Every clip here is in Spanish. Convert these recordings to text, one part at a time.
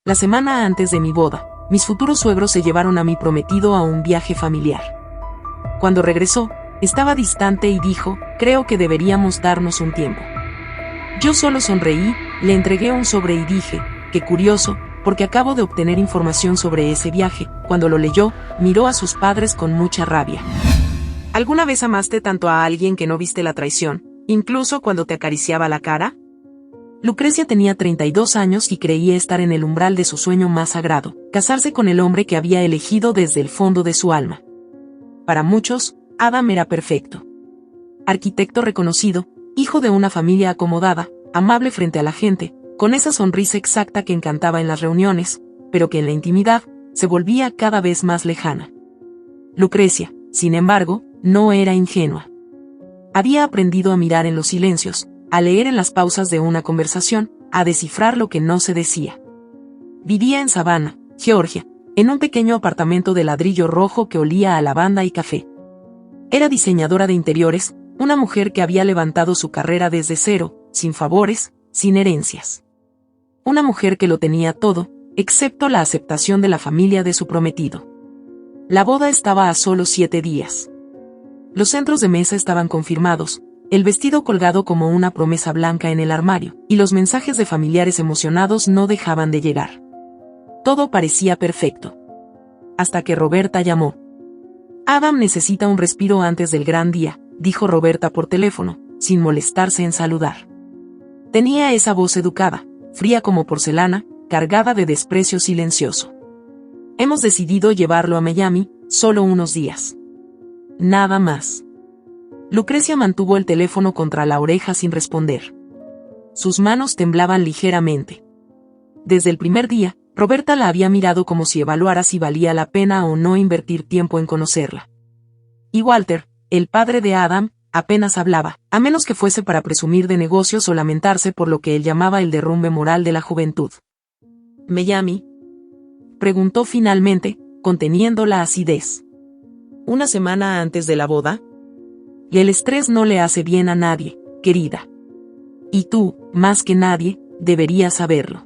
La semana antes de mi boda, mis futuros suegros se llevaron a mi prometido a un viaje familiar. Cuando regresó, estaba distante y dijo, creo que deberíamos darnos un tiempo. Yo solo sonreí, le entregué un sobre y dije, qué curioso, porque acabo de obtener información sobre ese viaje. Cuando lo leyó, miró a sus padres con mucha rabia. ¿Alguna vez amaste tanto a alguien que no viste la traición, incluso cuando te acariciaba la cara? Lucrecia tenía 32 años y creía estar en el umbral de su sueño más sagrado, casarse con el hombre que había elegido desde el fondo de su alma. Para muchos, Adam era perfecto. Arquitecto reconocido, hijo de una familia acomodada, amable frente a la gente, con esa sonrisa exacta que encantaba en las reuniones, pero que en la intimidad se volvía cada vez más lejana. Lucrecia, sin embargo, no era ingenua. Había aprendido a mirar en los silencios, a leer en las pausas de una conversación, a descifrar lo que no se decía. Vivía en Savannah, Georgia, en un pequeño apartamento de ladrillo rojo que olía a lavanda y café. Era diseñadora de interiores, una mujer que había levantado su carrera desde cero, sin favores, sin herencias. Una mujer que lo tenía todo, excepto la aceptación de la familia de su prometido. La boda estaba a solo 7 días. Los centros de mesa estaban confirmados, el vestido colgado como una promesa blanca en el armario, y los mensajes de familiares emocionados no dejaban de llegar. Todo parecía perfecto. Hasta que Roberta llamó. Adam necesita un respiro antes del gran día, dijo Roberta por teléfono, sin molestarse en saludar. Tenía esa voz educada, fría como porcelana, cargada de desprecio silencioso. Hemos decidido llevarlo a Miami, solo unos días. Nada más. Lucrecia mantuvo el teléfono contra la oreja sin responder. Sus manos temblaban ligeramente. Desde el primer día, Roberta la había mirado como si evaluara si valía la pena o no invertir tiempo en conocerla. Y Walter, el padre de Adam, apenas hablaba, a menos que fuese para presumir de negocios o lamentarse por lo que él llamaba el derrumbe moral de la juventud. ¿Miami?, preguntó finalmente, conteniendo la acidez. ¿Una semana antes de la boda? Y el estrés no le hace bien a nadie, querida. Y tú, más que nadie, deberías saberlo.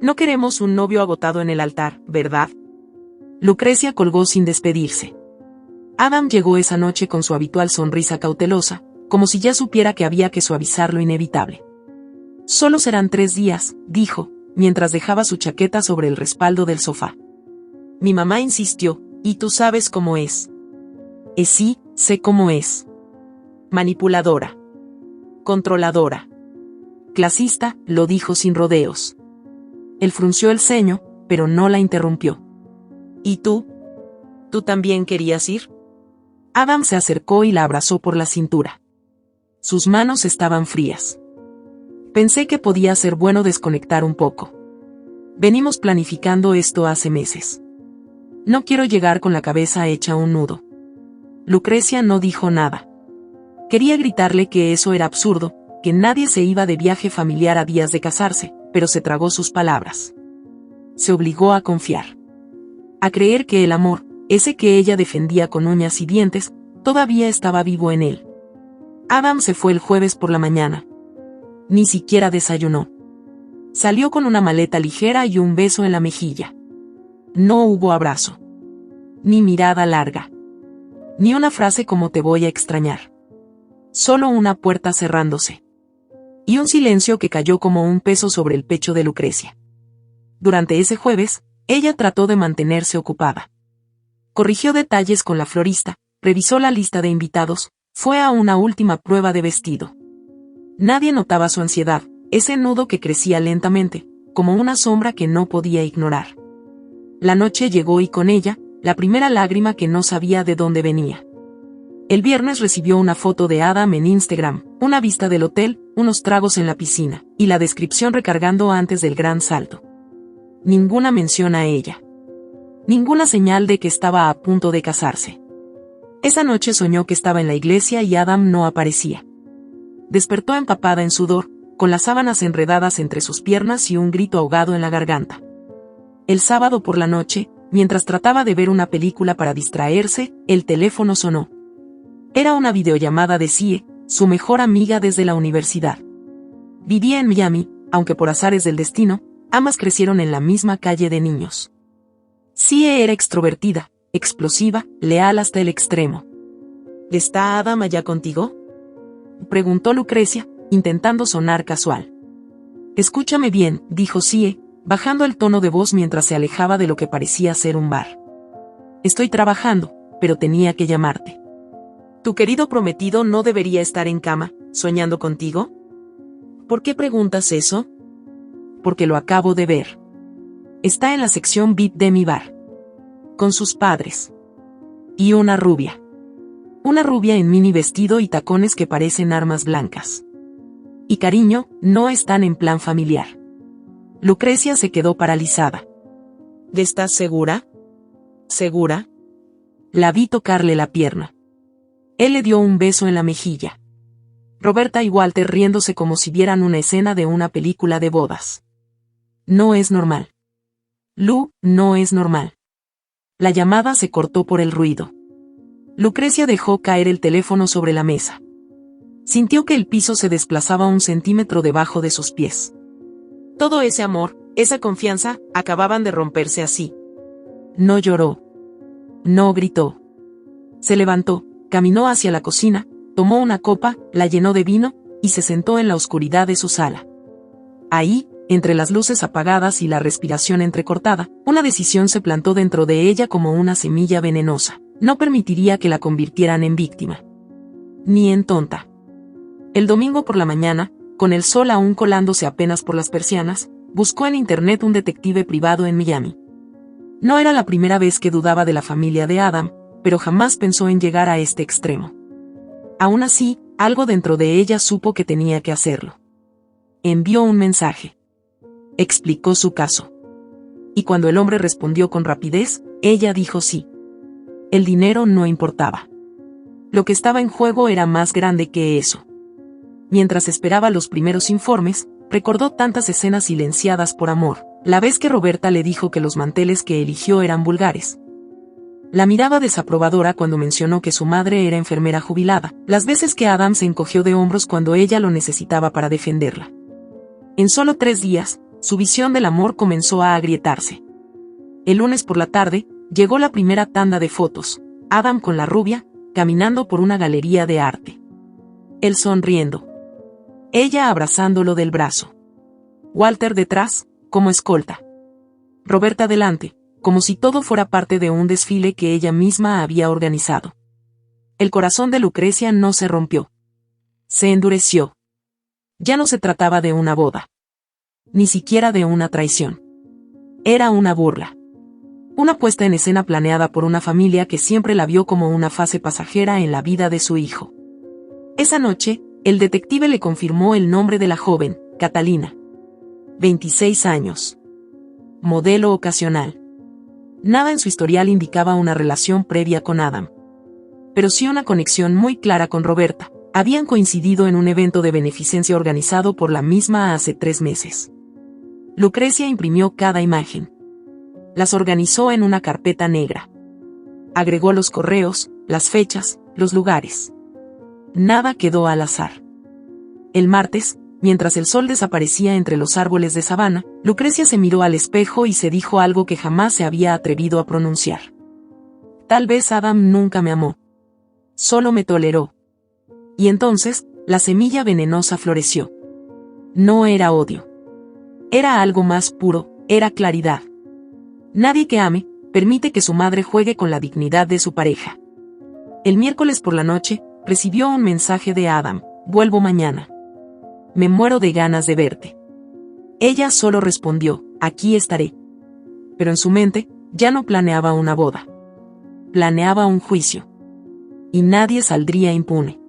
No queremos un novio agotado en el altar, ¿verdad? Lucrecia colgó sin despedirse. Adam llegó esa noche con su habitual sonrisa cautelosa, como si ya supiera que había que suavizar lo inevitable. Solo serán 3 días, dijo, mientras dejaba su chaqueta sobre el respaldo del sofá. Mi mamá insistió, y tú sabes cómo es. Sí, sé cómo es. Manipuladora. Controladora. Clasista, lo dijo sin rodeos. Él frunció el ceño, pero no la interrumpió. ¿Y tú? ¿Tú también querías ir? Adam se acercó y la abrazó por la cintura. Sus manos estaban frías. Pensé que podía ser bueno desconectar un poco. Venimos planificando esto hace meses. No quiero llegar con la cabeza hecha un nudo. Lucrecia no dijo nada. Quería gritarle que eso era absurdo, que nadie se iba de viaje familiar a días de casarse, pero se tragó sus palabras. Se obligó a confiar. A creer que el amor, ese que ella defendía con uñas y dientes, todavía estaba vivo en él. Adam se fue el jueves por la mañana. Ni siquiera desayunó. Salió con una maleta ligera y un beso en la mejilla. No hubo abrazo. Ni mirada larga. Ni una frase como te voy a extrañar. Solo una puerta cerrándose. Y un silencio que cayó como un peso sobre el pecho de Lucrecia. Durante ese jueves, ella trató de mantenerse ocupada. Corrigió detalles con la florista, revisó la lista de invitados, fue a una última prueba de vestido. Nadie notaba su ansiedad, ese nudo que crecía lentamente, como una sombra que no podía ignorar. La noche llegó y con ella, la primera lágrima que no sabía de dónde venía. El viernes recibió una foto de Adam en Instagram, una vista del hotel, unos tragos en la piscina, y la descripción recargando antes del gran salto. Ninguna mención a ella. Ninguna señal de que estaba a punto de casarse. Esa noche soñó que estaba en la iglesia y Adam no aparecía. Despertó empapada en sudor, con las sábanas enredadas entre sus piernas y un grito ahogado en la garganta. El sábado por la noche, mientras trataba de ver una película para distraerse, el teléfono sonó. Era una videollamada de Sie, su mejor amiga desde la universidad. Vivía en Miami, aunque por azares del destino, Ambas crecieron en la misma calle de niños. Sie era extrovertida, explosiva, leal hasta el extremo. ¿Está Adam allá contigo?, preguntó Lucrecia, intentando sonar casual. Escúchame bien, dijo Sie, bajando el tono de voz mientras se alejaba de lo que parecía ser un bar. Estoy trabajando, pero tenía que llamarte. ¿Tu querido prometido no debería estar en cama, soñando contigo? ¿Por qué preguntas eso? Porque lo acabo de ver. Está en la sección VIP de mi bar. Con sus padres. Y una rubia. Una rubia en mini vestido y tacones que parecen armas blancas. Y cariño, no están en plan familiar. Lucrecia se quedó paralizada. ¿Estás segura? ¿Segura? La vi tocarle la pierna. Él le dio un beso en la mejilla. Roberta y Walter riéndose como si vieran una escena de una película de bodas. No es normal. Lu, no es normal. La llamada se cortó por el ruido. Lucrecia dejó caer el teléfono sobre la mesa. Sintió que el piso se desplazaba 1 centímetro debajo de sus pies. Todo ese amor, esa confianza, acababan de romperse así. No lloró. No gritó. Se levantó, caminó hacia la cocina, tomó una copa, la llenó de vino, y se sentó en la oscuridad de su sala. Ahí, entre las luces apagadas y la respiración entrecortada, una decisión se plantó dentro de ella como una semilla venenosa. No permitiría que la convirtieran en víctima. Ni en tonta. El domingo por la mañana, con el sol aún colándose apenas por las persianas, buscó en internet un detective privado en Miami. No era la primera vez que dudaba de la familia de Adam, pero jamás pensó en llegar a este extremo. Aún así, algo dentro de ella supo que tenía que hacerlo. Envió un mensaje. Explicó su caso. Y cuando el hombre respondió con rapidez, ella dijo sí. El dinero no importaba. Lo que estaba en juego era más grande que eso. Mientras esperaba los primeros informes, recordó tantas escenas silenciadas por amor, la vez que Roberta le dijo que los manteles que eligió eran vulgares. La mirada desaprobadora cuando mencionó que su madre era enfermera jubilada, las veces que Adam se encogió de hombros cuando ella lo necesitaba para defenderla. En solo 3 días, su visión del amor comenzó a agrietarse. El lunes por la tarde, llegó la primera tanda de fotos, Adam con la rubia, caminando por una galería de arte. Él sonriendo. Ella abrazándolo del brazo. Walter detrás, como escolta. Roberta delante, como si todo fuera parte de un desfile que ella misma había organizado. El corazón de Lucrecia no se rompió. Se endureció. Ya no se trataba de una boda. Ni siquiera de una traición. Era una burla. Una puesta en escena planeada por una familia que siempre la vio como una fase pasajera en la vida de su hijo. Esa noche, el detective le confirmó el nombre de la joven, Catalina. 26 años. Modelo ocasional. Nada en su historial indicaba una relación previa con Adam. Pero sí una conexión muy clara con Roberta. Habían coincidido en un evento de beneficencia organizado por la misma hace 3 meses. Lucrecia imprimió cada imagen. Las organizó en una carpeta negra. Agregó los correos, las fechas, los lugares. Nada quedó al azar. El martes, mientras el sol desaparecía entre los árboles de sabana, Lucrecia se miró al espejo y se dijo algo que jamás se había atrevido a pronunciar. Tal vez Adam nunca me amó. Solo me toleró. Y entonces, la semilla venenosa floreció. No era odio. Era algo más puro, era claridad. Nadie que ame, permite que su madre juegue con la dignidad de su pareja. El miércoles por la noche, recibió un mensaje de Adam: vuelvo mañana. Me muero de ganas de verte. Ella solo respondió: aquí estaré. Pero en su mente, ya no planeaba una boda. Planeaba un juicio. Y nadie saldría impune.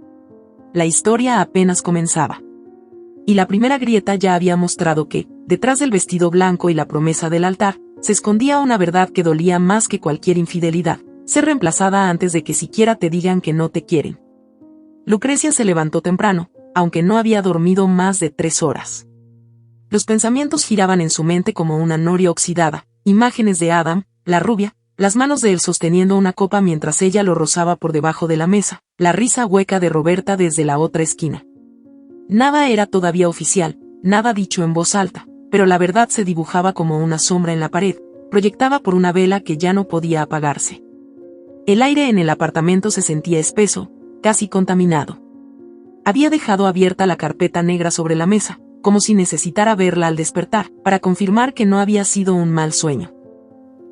La historia apenas comenzaba. Y la primera grieta ya había mostrado que, detrás del vestido blanco y la promesa del altar, se escondía una verdad que dolía más que cualquier infidelidad: ser reemplazada antes de que siquiera te digan que no te quieren. Lucrecia se levantó temprano, aunque no había dormido más de 3 horas. Los pensamientos giraban en su mente como una noria oxidada, imágenes de Adam, la rubia, las manos de él sosteniendo una copa mientras ella lo rozaba por debajo de la mesa, la risa hueca de Roberta desde la otra esquina. Nada era todavía oficial, nada dicho en voz alta, pero la verdad se dibujaba como una sombra en la pared, proyectada por una vela que ya no podía apagarse. El aire en el apartamento se sentía espeso, casi contaminado. Había dejado abierta la carpeta negra sobre la mesa, como si necesitara verla al despertar, para confirmar que no había sido un mal sueño.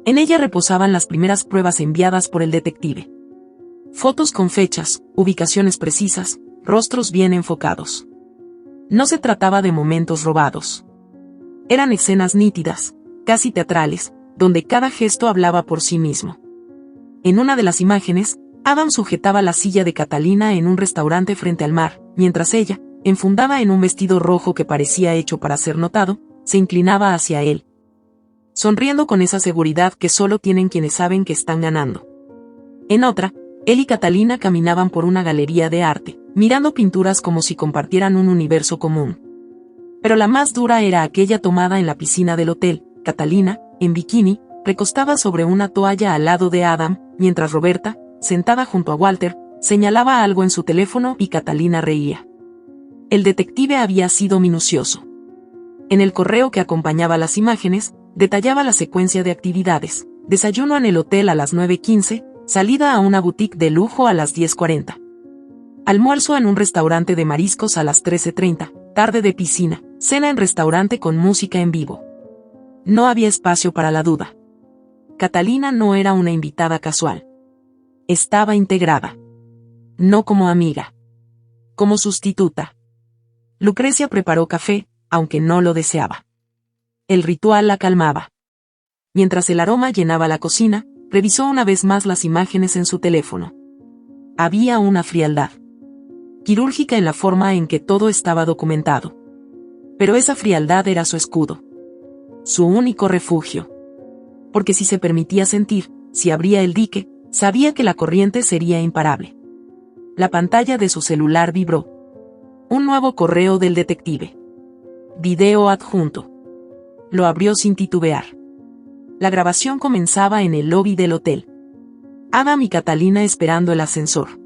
En ella reposaban las primeras pruebas enviadas por el detective. Fotos con fechas, ubicaciones precisas, rostros bien enfocados. No se trataba de momentos robados. Eran escenas nítidas, casi teatrales, donde cada gesto hablaba por sí mismo. En una de las imágenes, Adam sujetaba la silla de Catalina en un restaurante frente al mar, mientras ella, enfundada en un vestido rojo que parecía hecho para ser notado, se inclinaba hacia él, sonriendo con esa seguridad que solo tienen quienes saben que están ganando. En otra, él y Catalina caminaban por una galería de arte, mirando pinturas como si compartieran un universo común. Pero la más dura era aquella tomada en la piscina del hotel. Catalina, en bikini, recostaba sobre una toalla al lado de Adam, mientras Roberta, sentada junto a Walter, señalaba algo en su teléfono y Catalina reía. El detective había sido minucioso. En el correo que acompañaba las imágenes, detallaba la secuencia de actividades: desayuno en el hotel a las 9:15, salida a una boutique de lujo a las 10:40. Almuerzo en un restaurante de mariscos a las 13:30, tarde de piscina, cena en restaurante con música en vivo. No había espacio para la duda. Catalina no era una invitada casual. Estaba integrada. No como amiga. Como sustituta. Lucrecia preparó café, aunque no lo deseaba. El ritual la calmaba. Mientras el aroma llenaba la cocina, revisó una vez más las imágenes en su teléfono. Había una frialdad quirúrgica en la forma en que todo estaba documentado. Pero esa frialdad era su escudo. Su único refugio. Porque si se permitía sentir, si abría el dique, sabía que la corriente sería imparable. La pantalla de su celular vibró. Un nuevo correo del detective. Video adjunto. Lo abrió sin titubear. La grabación comenzaba en el lobby del hotel. Adam y Catalina esperando el ascensor.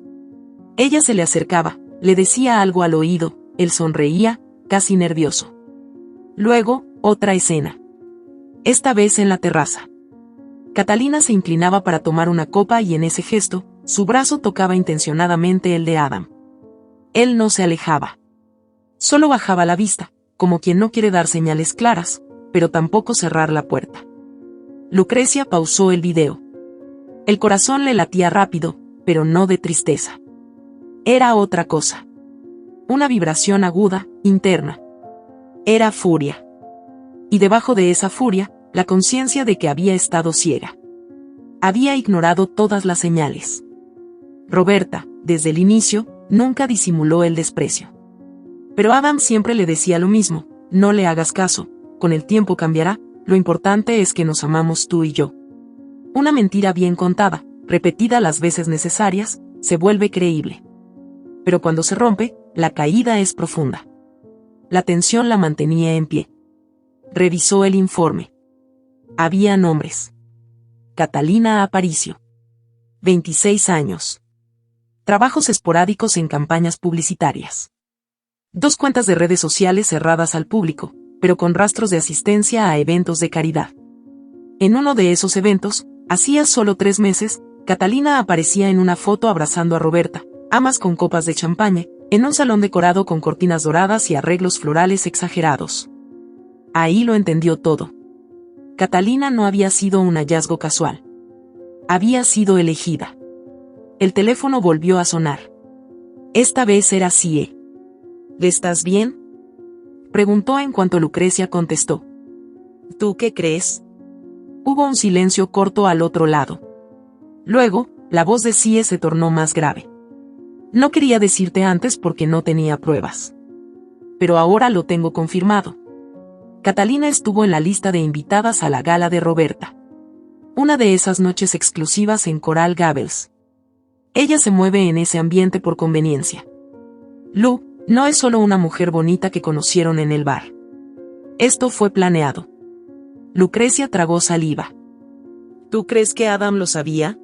Ella se le acercaba, le decía algo al oído, él sonreía, casi nervioso. Luego, otra escena. Esta vez en la terraza. Catalina se inclinaba para tomar una copa y en ese gesto, su brazo tocaba intencionadamente el de Adam. Él no se alejaba. Solo bajaba la vista, como quien no quiere dar señales claras, pero tampoco cerrar la puerta. Lucrecia pausó el video. El corazón le latía rápido, pero no de tristeza. Era otra cosa. Una vibración aguda, interna. Era furia. Y debajo de esa furia, la conciencia de que había estado ciega. Había ignorado todas las señales. Roberta, desde el inicio, nunca disimuló el desprecio. Pero Adam siempre le decía lo mismo: no le hagas caso, con el tiempo cambiará, lo importante es que nos amamos tú y yo. Una mentira bien contada, repetida las veces necesarias, se vuelve creíble. Pero cuando se rompe, la caída es profunda. La tensión la mantenía en pie. Revisó el informe. Había nombres. Catalina Aparicio. 26 años. Trabajos esporádicos en campañas publicitarias. 2 cuentas de redes sociales cerradas al público, pero con rastros de asistencia a eventos de caridad. En uno de esos eventos, hacía solo 3 meses, Catalina aparecía en una foto abrazando a Roberta, ambas con copas de champaña, en un salón decorado con cortinas doradas y arreglos florales exagerados. Ahí lo entendió todo. Catalina no había sido un hallazgo casual. Había sido elegida. El teléfono volvió a sonar. Esta vez era Sie. ¿Estás bien?, preguntó en cuanto Lucrecia contestó. ¿Tú qué crees? Hubo un silencio corto al otro lado. Luego, la voz de Sie se tornó más grave. No quería decirte antes porque no tenía pruebas. Pero ahora lo tengo confirmado. Catalina estuvo en la lista de invitadas a la gala de Roberta. Una de esas noches exclusivas en Coral Gables. Ella se mueve en ese ambiente por conveniencia. Lu no es solo una mujer bonita que conocieron en el bar. Esto fue planeado. Lucrecia tragó saliva. ¿Tú crees que Adam lo sabía?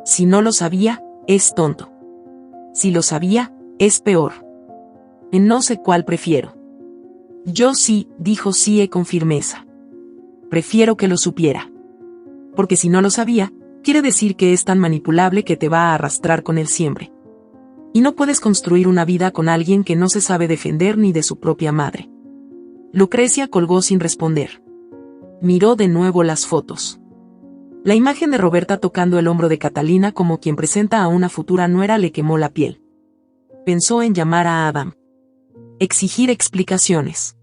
Si no lo sabía, es tonto. Si lo sabía, es peor. No sé cuál prefiero. Yo sí, dijo Sie con firmeza. Prefiero que lo supiera. Porque si no lo sabía, quiere decir que es tan manipulable que te va a arrastrar con él siempre. Y no puedes construir una vida con alguien que no se sabe defender ni de su propia madre. Lucrecia colgó sin responder. Miró de nuevo las fotos. La imagen de Roberta tocando el hombro de Catalina como quien presenta a una futura nuera le quemó la piel. Pensó en llamar a Adam. Exigir explicaciones.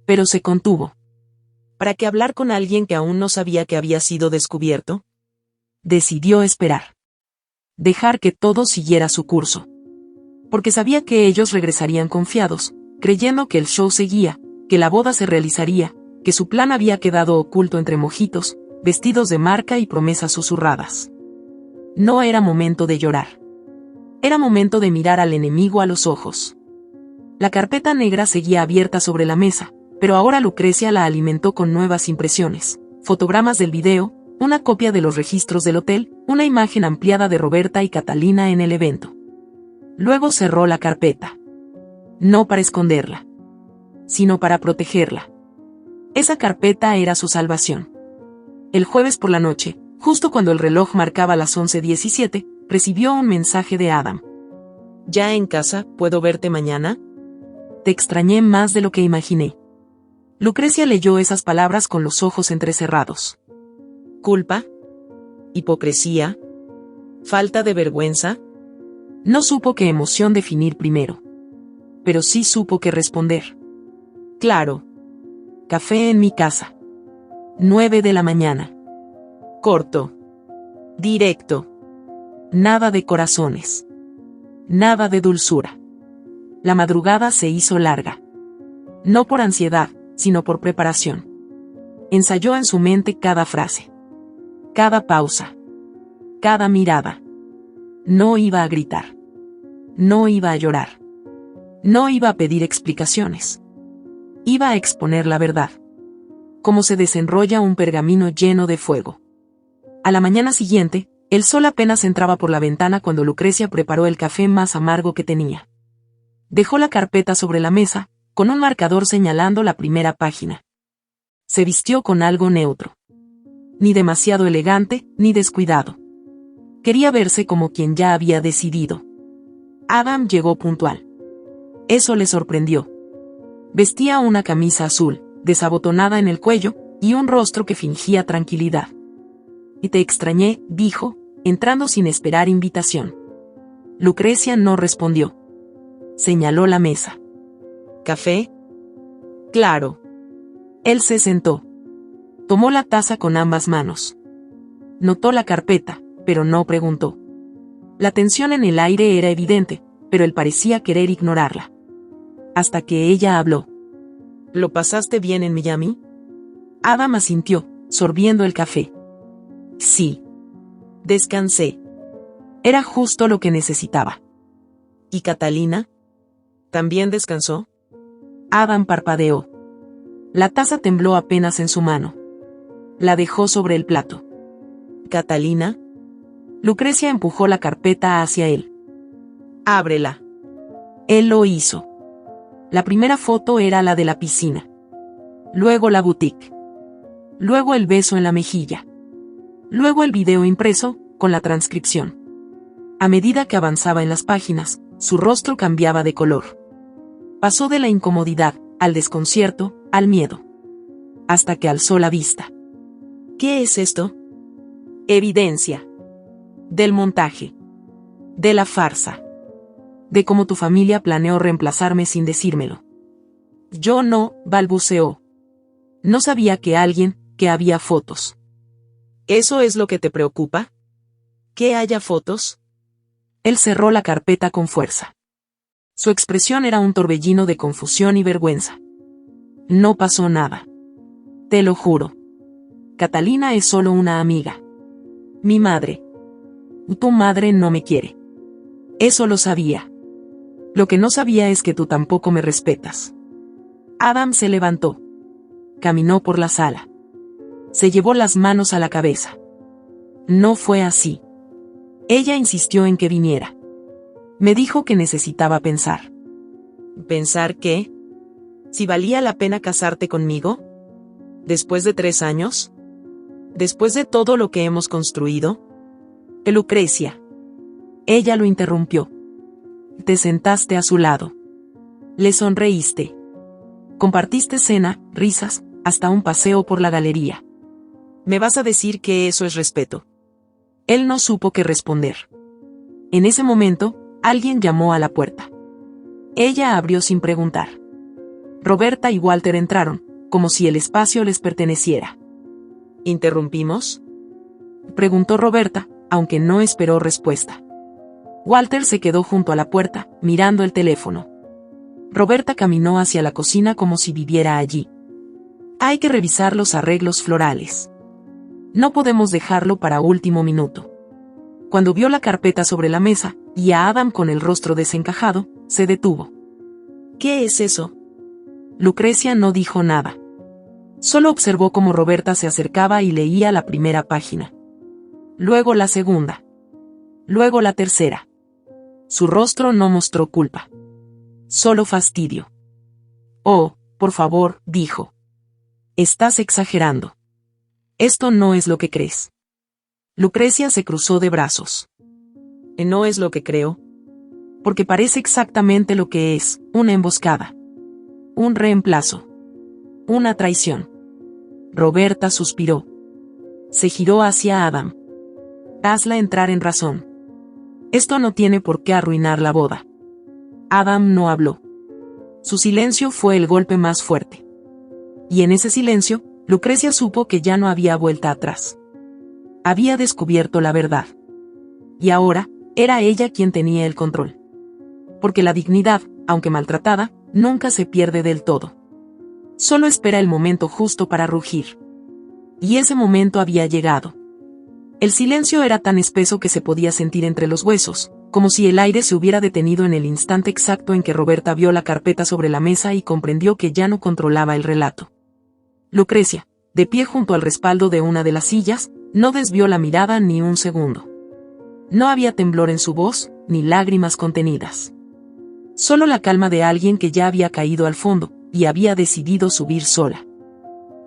Pero se contuvo. ¿Para qué hablar con alguien que aún no sabía que había sido descubierto? Decidió esperar. Dejar que todo siguiera su curso. Porque sabía que ellos regresarían confiados, creyendo que el show seguía, que la boda se realizaría, que su plan había quedado oculto entre mojitos, vestidos de marca y promesas susurradas. No era momento de llorar. Era momento de mirar al enemigo a los ojos. La carpeta negra seguía abierta sobre la mesa, pero ahora Lucrecia la alimentó con nuevas impresiones, fotogramas del video, una copia de los registros del hotel, una imagen ampliada de Roberta y Catalina en el evento. Luego cerró la carpeta. No para esconderla, sino para protegerla. Esa carpeta era su salvación. El jueves por la noche, justo cuando el reloj marcaba las 11:17, recibió un mensaje de Adam. ¿Ya en casa, puedo verte mañana? Te extrañé más de lo que imaginé. Lucrecia leyó esas palabras con los ojos entrecerrados. ¿Culpa? ¿Hipocresía? ¿Falta de vergüenza? No supo qué emoción definir primero. Pero sí supo qué responder. Claro. Café en mi casa. 9 de la mañana. Corto. Directo. Nada de corazones. Nada de dulzura. La madrugada se hizo larga. No por ansiedad, sino por preparación. Ensayó en su mente cada frase. Cada pausa. Cada mirada. No iba a gritar. No iba a llorar. No iba a pedir explicaciones. Iba a exponer la verdad. Como se desenrolla un pergamino lleno de fuego. A la mañana siguiente, el sol apenas entraba por la ventana cuando Lucrecia preparó el café más amargo que tenía. Dejó la carpeta sobre la mesa, con un marcador señalando la primera página. Se vistió con algo neutro. Ni demasiado elegante, ni descuidado. Quería verse como quien ya había decidido. Adam llegó puntual. Eso le sorprendió. Vestía una camisa azul, desabotonada en el cuello, y un rostro que fingía tranquilidad. Y te extrañé, dijo, entrando sin esperar invitación. Lucrecia no respondió. Señaló la mesa. ¿Café? Claro. Él se sentó. Tomó la taza con ambas manos. Notó la carpeta, pero no preguntó. La tensión en el aire era evidente, pero él parecía querer ignorarla. Hasta que ella habló. ¿Lo pasaste bien en Miami? Adam asintió, sorbiendo el café. Sí. Descansé. Era justo lo que necesitaba. ¿Y Catalina? ¿También descansó? Adam parpadeó. La taza tembló apenas en su mano. La dejó sobre el plato. ¿Catalina? Lucrecia empujó la carpeta hacia él. Ábrela. Él lo hizo. La primera foto era la de la piscina. Luego la boutique. Luego el beso en la mejilla. Luego el video impreso, con la transcripción. A medida que avanzaba en las páginas, su rostro cambiaba de color. Pasó de la incomodidad, al desconcierto, al miedo. Hasta que alzó la vista. ¿Qué es esto? Evidencia. Del montaje. De la farsa. De cómo tu familia planeó reemplazarme sin decírmelo. Yo no, balbuceó. No sabía que había fotos. ¿Eso es lo que te preocupa? ¿Que haya fotos? Él cerró la carpeta con fuerza. Su expresión era un torbellino de confusión y vergüenza. No pasó nada. Te lo juro. Catalina es solo una amiga. Mi madre. Tu madre no me quiere. Eso lo sabía. Lo que no sabía es que tú tampoco me respetas. Adam se levantó. Caminó por la sala. Se llevó las manos a la cabeza. No fue así. Ella insistió en que viniera. Me dijo que necesitaba pensar. ¿Pensar qué? ¿Si valía la pena casarte conmigo? ¿Después de 3 años? ¿Después de todo lo que hemos construido? Lucrecia. Ella lo interrumpió. Te sentaste a su lado. Le sonreíste. Compartiste cena, risas, hasta un paseo por la galería. ¿Me vas a decir que eso es respeto? Él no supo qué responder. En ese momento, alguien llamó a la puerta. Ella abrió sin preguntar. Roberta y Walter entraron, como si el espacio les perteneciera. ¿Interrumpimos?, preguntó Roberta, aunque no esperó respuesta. Walter se quedó junto a la puerta, mirando el teléfono. Roberta caminó hacia la cocina como si viviera allí. Hay que revisar los arreglos florales. No podemos dejarlo para último minuto. Cuando vio la carpeta sobre la mesa, y a Adam con el rostro desencajado, se detuvo. ¿Qué es eso? Lucrecia no dijo nada. Solo observó cómo Roberta se acercaba y leía la primera página. Luego la segunda. Luego la tercera. Su rostro no mostró culpa. Solo fastidio. Oh, por favor, dijo. Estás exagerando. Esto no es lo que crees. Lucrecia se cruzó de brazos. ¿No es lo que creo? Porque parece exactamente lo que es, una emboscada. Un reemplazo. Una traición. Roberta suspiró. Se giró hacia Adam. Hazla entrar en razón. Esto no tiene por qué arruinar la boda. Adam no habló. Su silencio fue el golpe más fuerte. Y en ese silencio, Lucrecia supo que ya no había vuelta atrás. Había descubierto la verdad. Y ahora, era ella quien tenía el control. Porque la dignidad, aunque maltratada, nunca se pierde del todo. Solo espera el momento justo para rugir. Y ese momento había llegado. El silencio era tan espeso que se podía sentir entre los huesos, como si el aire se hubiera detenido en el instante exacto en que Roberta vio la carpeta sobre la mesa y comprendió que ya no controlaba el relato. Lucrecia, de pie junto al respaldo de una de las sillas, no desvió la mirada ni un segundo. No había temblor en su voz, ni lágrimas contenidas. Solo la calma de alguien que ya había caído al fondo, y había decidido subir sola.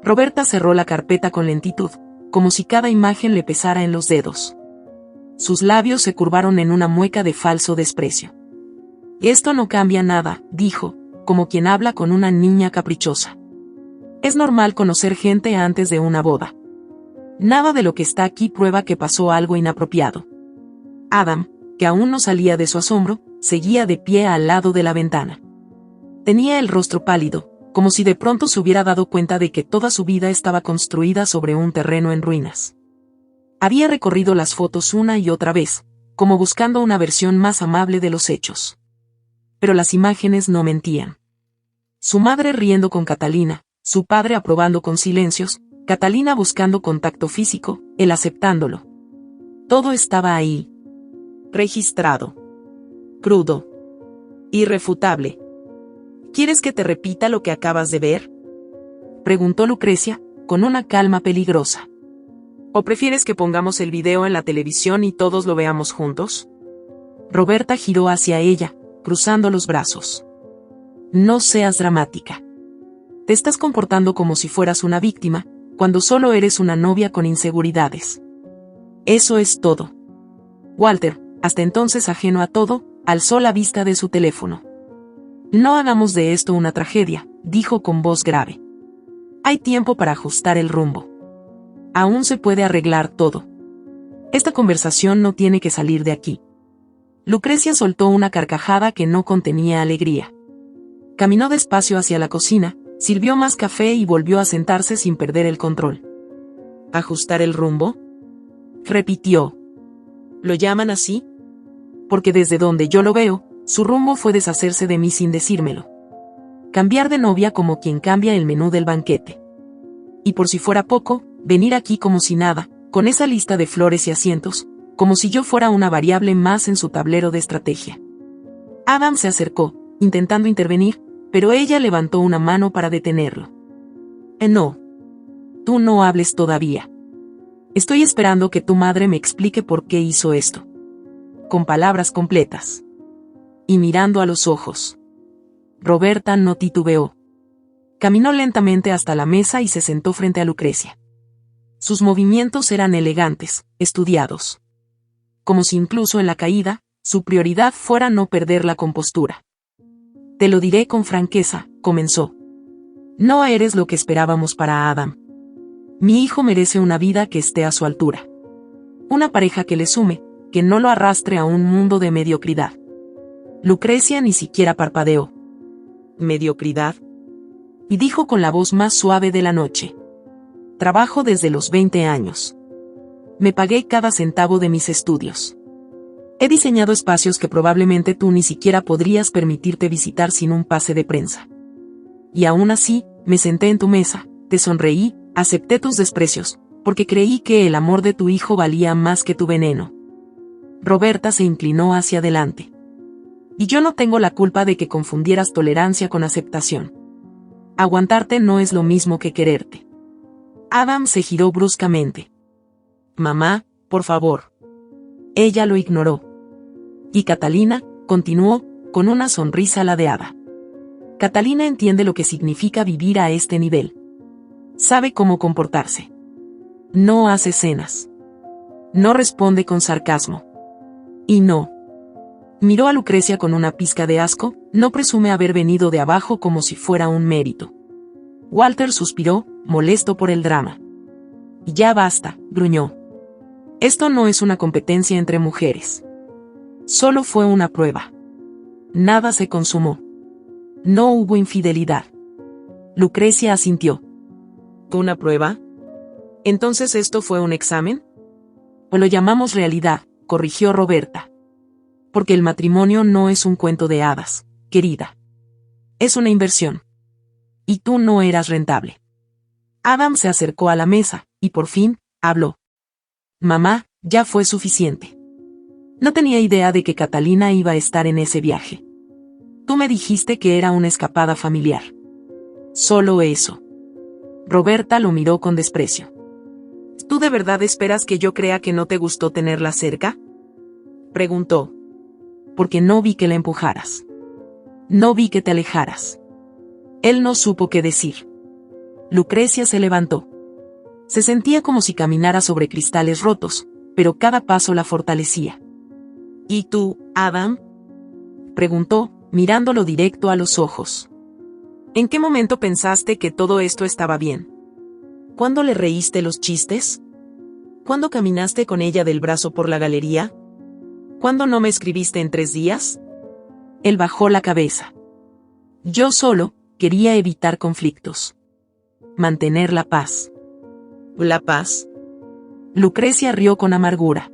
Roberta cerró la carpeta con lentitud, como si cada imagen le pesara en los dedos. Sus labios se curvaron en una mueca de falso desprecio. Esto no cambia nada, dijo, como quien habla con una niña caprichosa. Es normal conocer gente antes de una boda. Nada de lo que está aquí prueba que pasó algo inapropiado. Adam, que aún no salía de su asombro, seguía de pie al lado de la ventana. Tenía el rostro pálido, como si de pronto se hubiera dado cuenta de que toda su vida estaba construida sobre un terreno en ruinas. Había recorrido las fotos una y otra vez, como buscando una versión más amable de los hechos. Pero las imágenes no mentían. Su madre riendo con Catalina, su padre aprobando con silencios, Catalina buscando contacto físico, él aceptándolo. Todo estaba ahí. Registrado. Crudo. Irrefutable. ¿Quieres que te repita lo que acabas de ver?, preguntó Lucrecia, con una calma peligrosa. ¿O prefieres que pongamos el video en la televisión y todos lo veamos juntos? Roberta giró hacia ella, cruzando los brazos. No seas dramática. Te estás comportando como si fueras una víctima, cuando solo eres una novia con inseguridades. Eso es todo. Walter, hasta entonces ajeno a todo, alzó la vista de su teléfono. No hagamos de esto una tragedia, dijo con voz grave. Hay tiempo para ajustar el rumbo. Aún se puede arreglar todo. Esta conversación no tiene que salir de aquí. Lucrecia soltó una carcajada que no contenía alegría. Caminó despacio hacia la cocina, sirvió más café y volvió a sentarse sin perder el control. ¿Ajustar el rumbo?, repitió. ¿Lo llaman así? Porque desde donde yo lo veo, su rumbo fue deshacerse de mí sin decírmelo. Cambiar de novia como quien cambia el menú del banquete. Y por si fuera poco, venir aquí como si nada, con esa lista de flores y asientos, como si yo fuera una variable más en su tablero de estrategia. Adam se acercó, intentando intervenir, pero ella levantó una mano para detenerlo. No. Tú no hables todavía. Estoy esperando que tu madre me explique por qué hizo esto. Con palabras completas. Y mirando a los ojos. Roberta no titubeó. Caminó lentamente hasta la mesa y se sentó frente a Lucrecia. Sus movimientos eran elegantes, estudiados. Como si incluso en la caída, su prioridad fuera no perder la compostura. Te lo diré con franqueza, comenzó. No eres lo que esperábamos para Adam. Mi hijo merece una vida que esté a su altura. Una pareja que le sume, que no lo arrastre a un mundo de mediocridad. Lucrecia ni siquiera parpadeó. ¿Mediocridad? Y dijo con la voz más suave de la noche. Trabajo desde los 20 años. Me pagué cada centavo de mis estudios. He diseñado espacios que probablemente tú ni siquiera podrías permitirte visitar sin un pase de prensa. Y aún así, me senté en tu mesa, te sonreí, acepté tus desprecios, porque creí que el amor de tu hijo valía más que tu veneno. Roberta se inclinó hacia adelante. Y yo no tengo la culpa de que confundieras tolerancia con aceptación. Aguantarte no es lo mismo que quererte. Adam se giró bruscamente. Mamá, por favor. Ella lo ignoró. Y Catalina, continuó, con una sonrisa ladeada. Catalina entiende lo que significa vivir a este nivel. Sabe cómo comportarse. No hace escenas. No responde con sarcasmo. Y no. Miró a Lucrecia con una pizca de asco, no presume haber venido de abajo como si fuera un mérito. Walter suspiró, molesto por el drama. Ya basta, gruñó. Esto no es una competencia entre mujeres. Solo fue una prueba. Nada se consumó. No hubo infidelidad. Lucrecia asintió. ¿Una prueba? ¿Entonces esto fue un examen? O lo llamamos realidad, corrigió Roberta. Porque el matrimonio no es un cuento de hadas, querida. Es una inversión. Y tú no eras rentable. Adam se acercó a la mesa, y por fin, habló. Mamá, ya fue suficiente. No tenía idea de que Catalina iba a estar en ese viaje. Tú me dijiste que era una escapada familiar. Solo eso. Roberta lo miró con desprecio. ¿Tú de verdad esperas que yo crea que no te gustó tenerla cerca? Preguntó. Porque no vi que la empujaras. No vi que te alejaras. Él no supo qué decir. Lucrecia se levantó. Se sentía como si caminara sobre cristales rotos, pero cada paso la fortalecía. ¿Y tú, Adam? Preguntó, mirándolo directo a los ojos. ¿En qué momento pensaste que todo esto estaba bien? ¿Cuándo le reíste los chistes? ¿Cuándo caminaste con ella del brazo por la galería? ¿Cuándo no me escribiste en 3 días? Él bajó la cabeza. Yo solo quería evitar conflictos. Mantener la paz. ¿La paz? Lucrecia rió con amargura.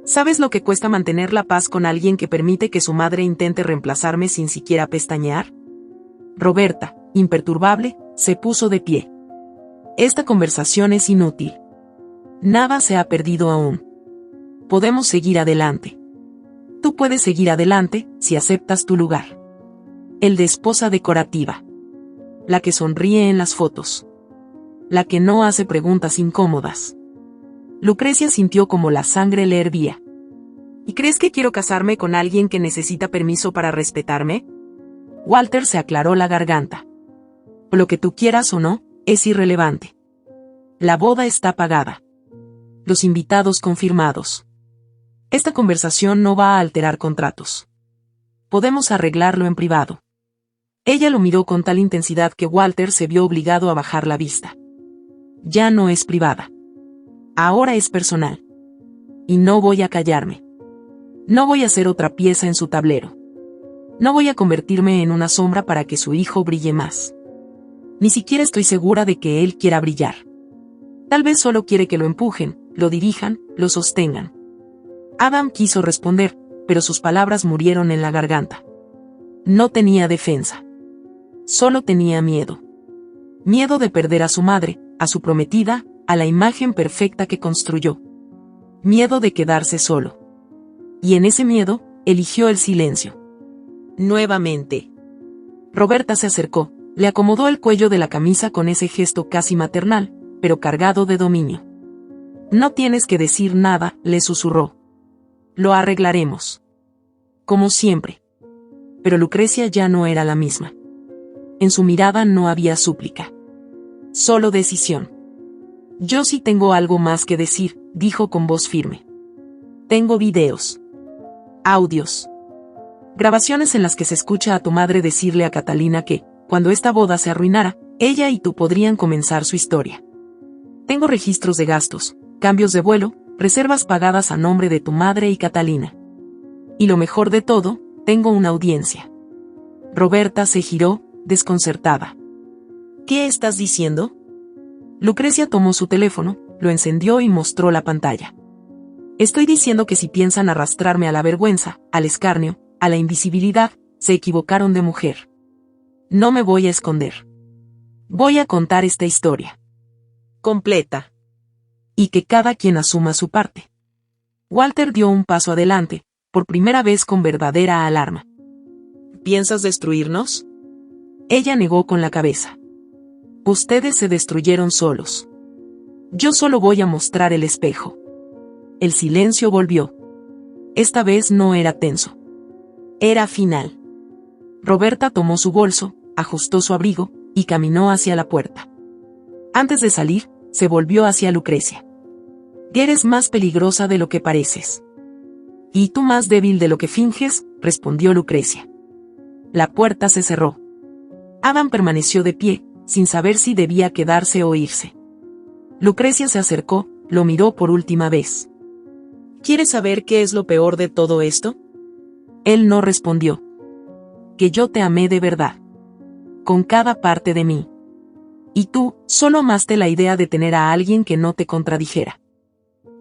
¿Sabes lo que cuesta mantener la paz con alguien que permite que su madre intente reemplazarme sin siquiera pestañear? Roberta, imperturbable, se puso de pie. Esta conversación es inútil. Nada se ha perdido aún. Podemos seguir adelante. Tú puedes seguir adelante, si aceptas tu lugar. El de esposa decorativa. La que sonríe en las fotos. La que no hace preguntas incómodas. Lucrecia sintió como la sangre le hervía. ¿Y crees que quiero casarme con alguien que necesita permiso para respetarme? Walter se aclaró la garganta. Lo que tú quieras o no, es irrelevante. La boda está pagada. Los invitados confirmados. Esta conversación no va a alterar contratos. Podemos arreglarlo en privado. Ella lo miró con tal intensidad que Walter se vio obligado a bajar la vista. Ya no es privada. Ahora es personal. Y no voy a callarme. No voy a ser otra pieza en su tablero. No voy a convertirme en una sombra para que su hijo brille más. Ni siquiera estoy segura de que él quiera brillar. Tal vez solo quiere que lo empujen, lo dirijan, lo sostengan. Adam quiso responder, pero sus palabras murieron en la garganta. No tenía defensa. Solo tenía miedo. Miedo de perder a su madre, a su prometida, a la imagen perfecta que construyó. Miedo de quedarse solo. Y en ese miedo, eligió el silencio. Nuevamente. Roberta se acercó, le acomodó el cuello de la camisa con ese gesto casi maternal, pero cargado de dominio. No tienes que decir nada, le susurró. Lo arreglaremos. Como siempre. Pero Lucrecia ya no era la misma. en su mirada no había súplica. Solo decisión. Yo sí tengo algo más que decir, dijo con voz firme. Tengo videos. Audios. Grabaciones en las que se escucha a tu madre decirle a Catalina que, cuando esta boda se arruinara, ella y tú podrían comenzar su historia. Tengo registros de gastos, cambios de vuelo, reservas pagadas a nombre de tu madre y Catalina. Y lo mejor de todo, tengo una audiencia. Roberta se giró, desconcertada. ¿Qué estás diciendo? Lucrecia tomó su teléfono, lo encendió y mostró la pantalla. Estoy diciendo que si piensan arrastrarme a la vergüenza, al escarnio, a la invisibilidad, se equivocaron de mujer. No me voy a esconder. Voy a contar esta historia. Completa. Y que cada quien asuma su parte. Walter dio un paso adelante, por primera vez con verdadera alarma. ¿Piensas destruirnos? Ella negó con la cabeza. Ustedes se destruyeron solos. Yo solo voy a mostrar el espejo. El silencio volvió. Esta vez no era tenso. Era final. Roberta tomó su bolso, ajustó su abrigo, y caminó hacia la puerta. Antes de salir, se volvió hacia Lucrecia. Eres más peligrosa de lo que pareces. Y tú más débil de lo que finges, respondió Lucrecia. La puerta se cerró. Adam permaneció de pie, sin saber si debía quedarse o irse. Lucrecia se acercó, lo miró por última vez. ¿Quieres saber qué es lo peor de todo esto? Él no respondió. Que yo te amé de verdad. Con cada parte de mí. Y tú, solo amaste la idea de tener a alguien que no te contradijera.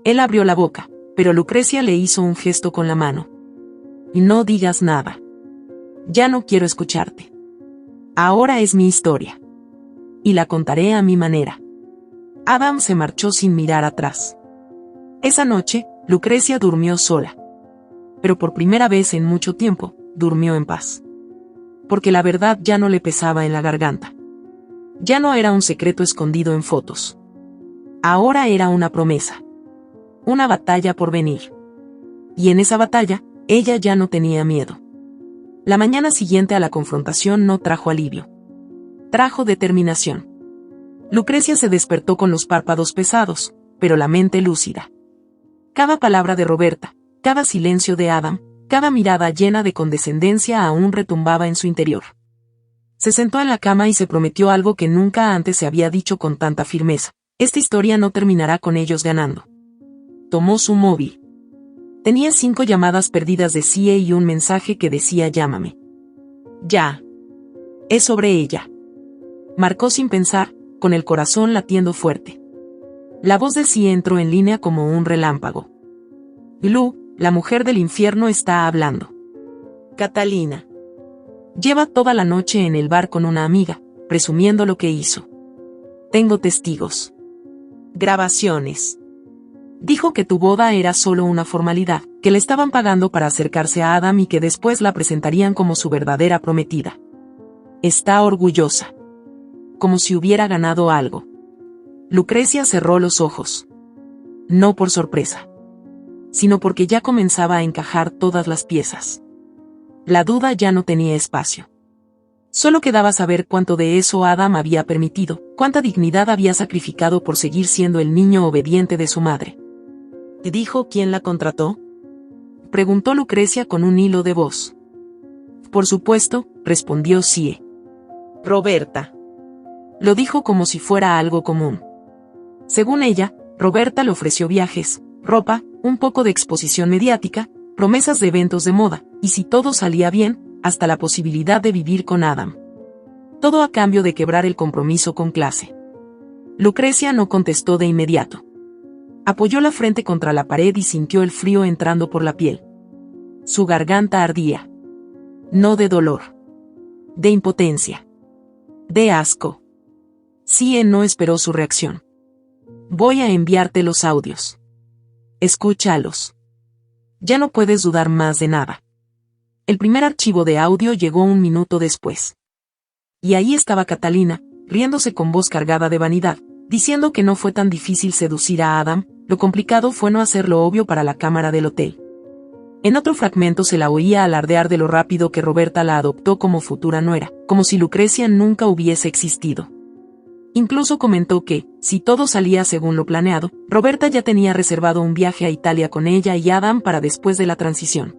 Él abrió la boca, pero Lucrecia le hizo un gesto con la mano. Y no digas nada. Ya no quiero escucharte. Ahora es mi historia. Y la contaré a mi manera. Adam se marchó sin mirar atrás. Esa noche, Lucrecia durmió sola. Pero por primera vez en mucho tiempo, durmió en paz. Porque la verdad ya no le pesaba en la garganta. Ya no era un secreto escondido en fotos. Ahora era una promesa. Una batalla por venir. Y en esa batalla, ella ya no tenía miedo. La mañana siguiente a la confrontación no trajo alivio. Trajo determinación. Lucrecia se despertó con los párpados pesados, pero la mente lúcida. Cada palabra de Roberta, cada silencio de Adam, cada mirada llena de condescendencia aún retumbaba en su interior. Se sentó en la cama y se prometió algo que nunca antes se había dicho con tanta firmeza. Esta historia no terminará con ellos ganando. Tomó su móvil. Tenía 5 llamadas perdidas de CIE y un mensaje que decía llámame. Ya. Es sobre ella. Marcó sin pensar, con el corazón latiendo fuerte. La voz de CIE entró en línea como un relámpago. Lu, la mujer del infierno está hablando. Catalina. Lleva toda la noche en el bar con una amiga, presumiendo lo que hizo. Tengo testigos. Grabaciones. Dijo que tu boda era solo una formalidad, que le estaban pagando para acercarse a Adam y que después la presentarían como su verdadera prometida. Está orgullosa. Como si hubiera ganado algo. Lucrecia cerró los ojos. No por sorpresa. Sino porque ya comenzaba a encajar todas las piezas. La duda ya no tenía espacio. Solo quedaba saber cuánto de eso Adam había permitido, cuánta dignidad había sacrificado por seguir siendo el niño obediente de su madre. ¿Te dijo quién la contrató? Preguntó Lucrecia con un hilo de voz. Por supuesto, respondió CIE. Roberta. Lo dijo como si fuera algo común. Según ella, Roberta le ofreció viajes, ropa, un poco de exposición mediática, promesas de eventos de moda, y si todo salía bien, hasta la posibilidad de vivir con Adam. Todo a cambio de quebrar el compromiso con clase. Lucrecia no contestó de inmediato. Apoyó la frente contra la pared y sintió el frío entrando por la piel. Su garganta ardía. No de dolor. De impotencia. De asco. CIE no esperó su reacción. Voy a enviarte los audios. Escúchalos. Ya no puedes dudar más de nada. El primer archivo de audio llegó 1 minuto después. Y ahí estaba Catalina, riéndose con voz cargada de vanidad, diciendo que no fue tan difícil seducir a Adam, lo complicado fue no hacerlo obvio para la cámara del hotel. En otro fragmento se la oía alardear de lo rápido que Roberta la adoptó como futura nuera, como si Lucrecia nunca hubiese existido. Incluso comentó que, si todo salía según lo planeado, Roberta ya tenía reservado un viaje a Italia con ella y Adam para después de la transición.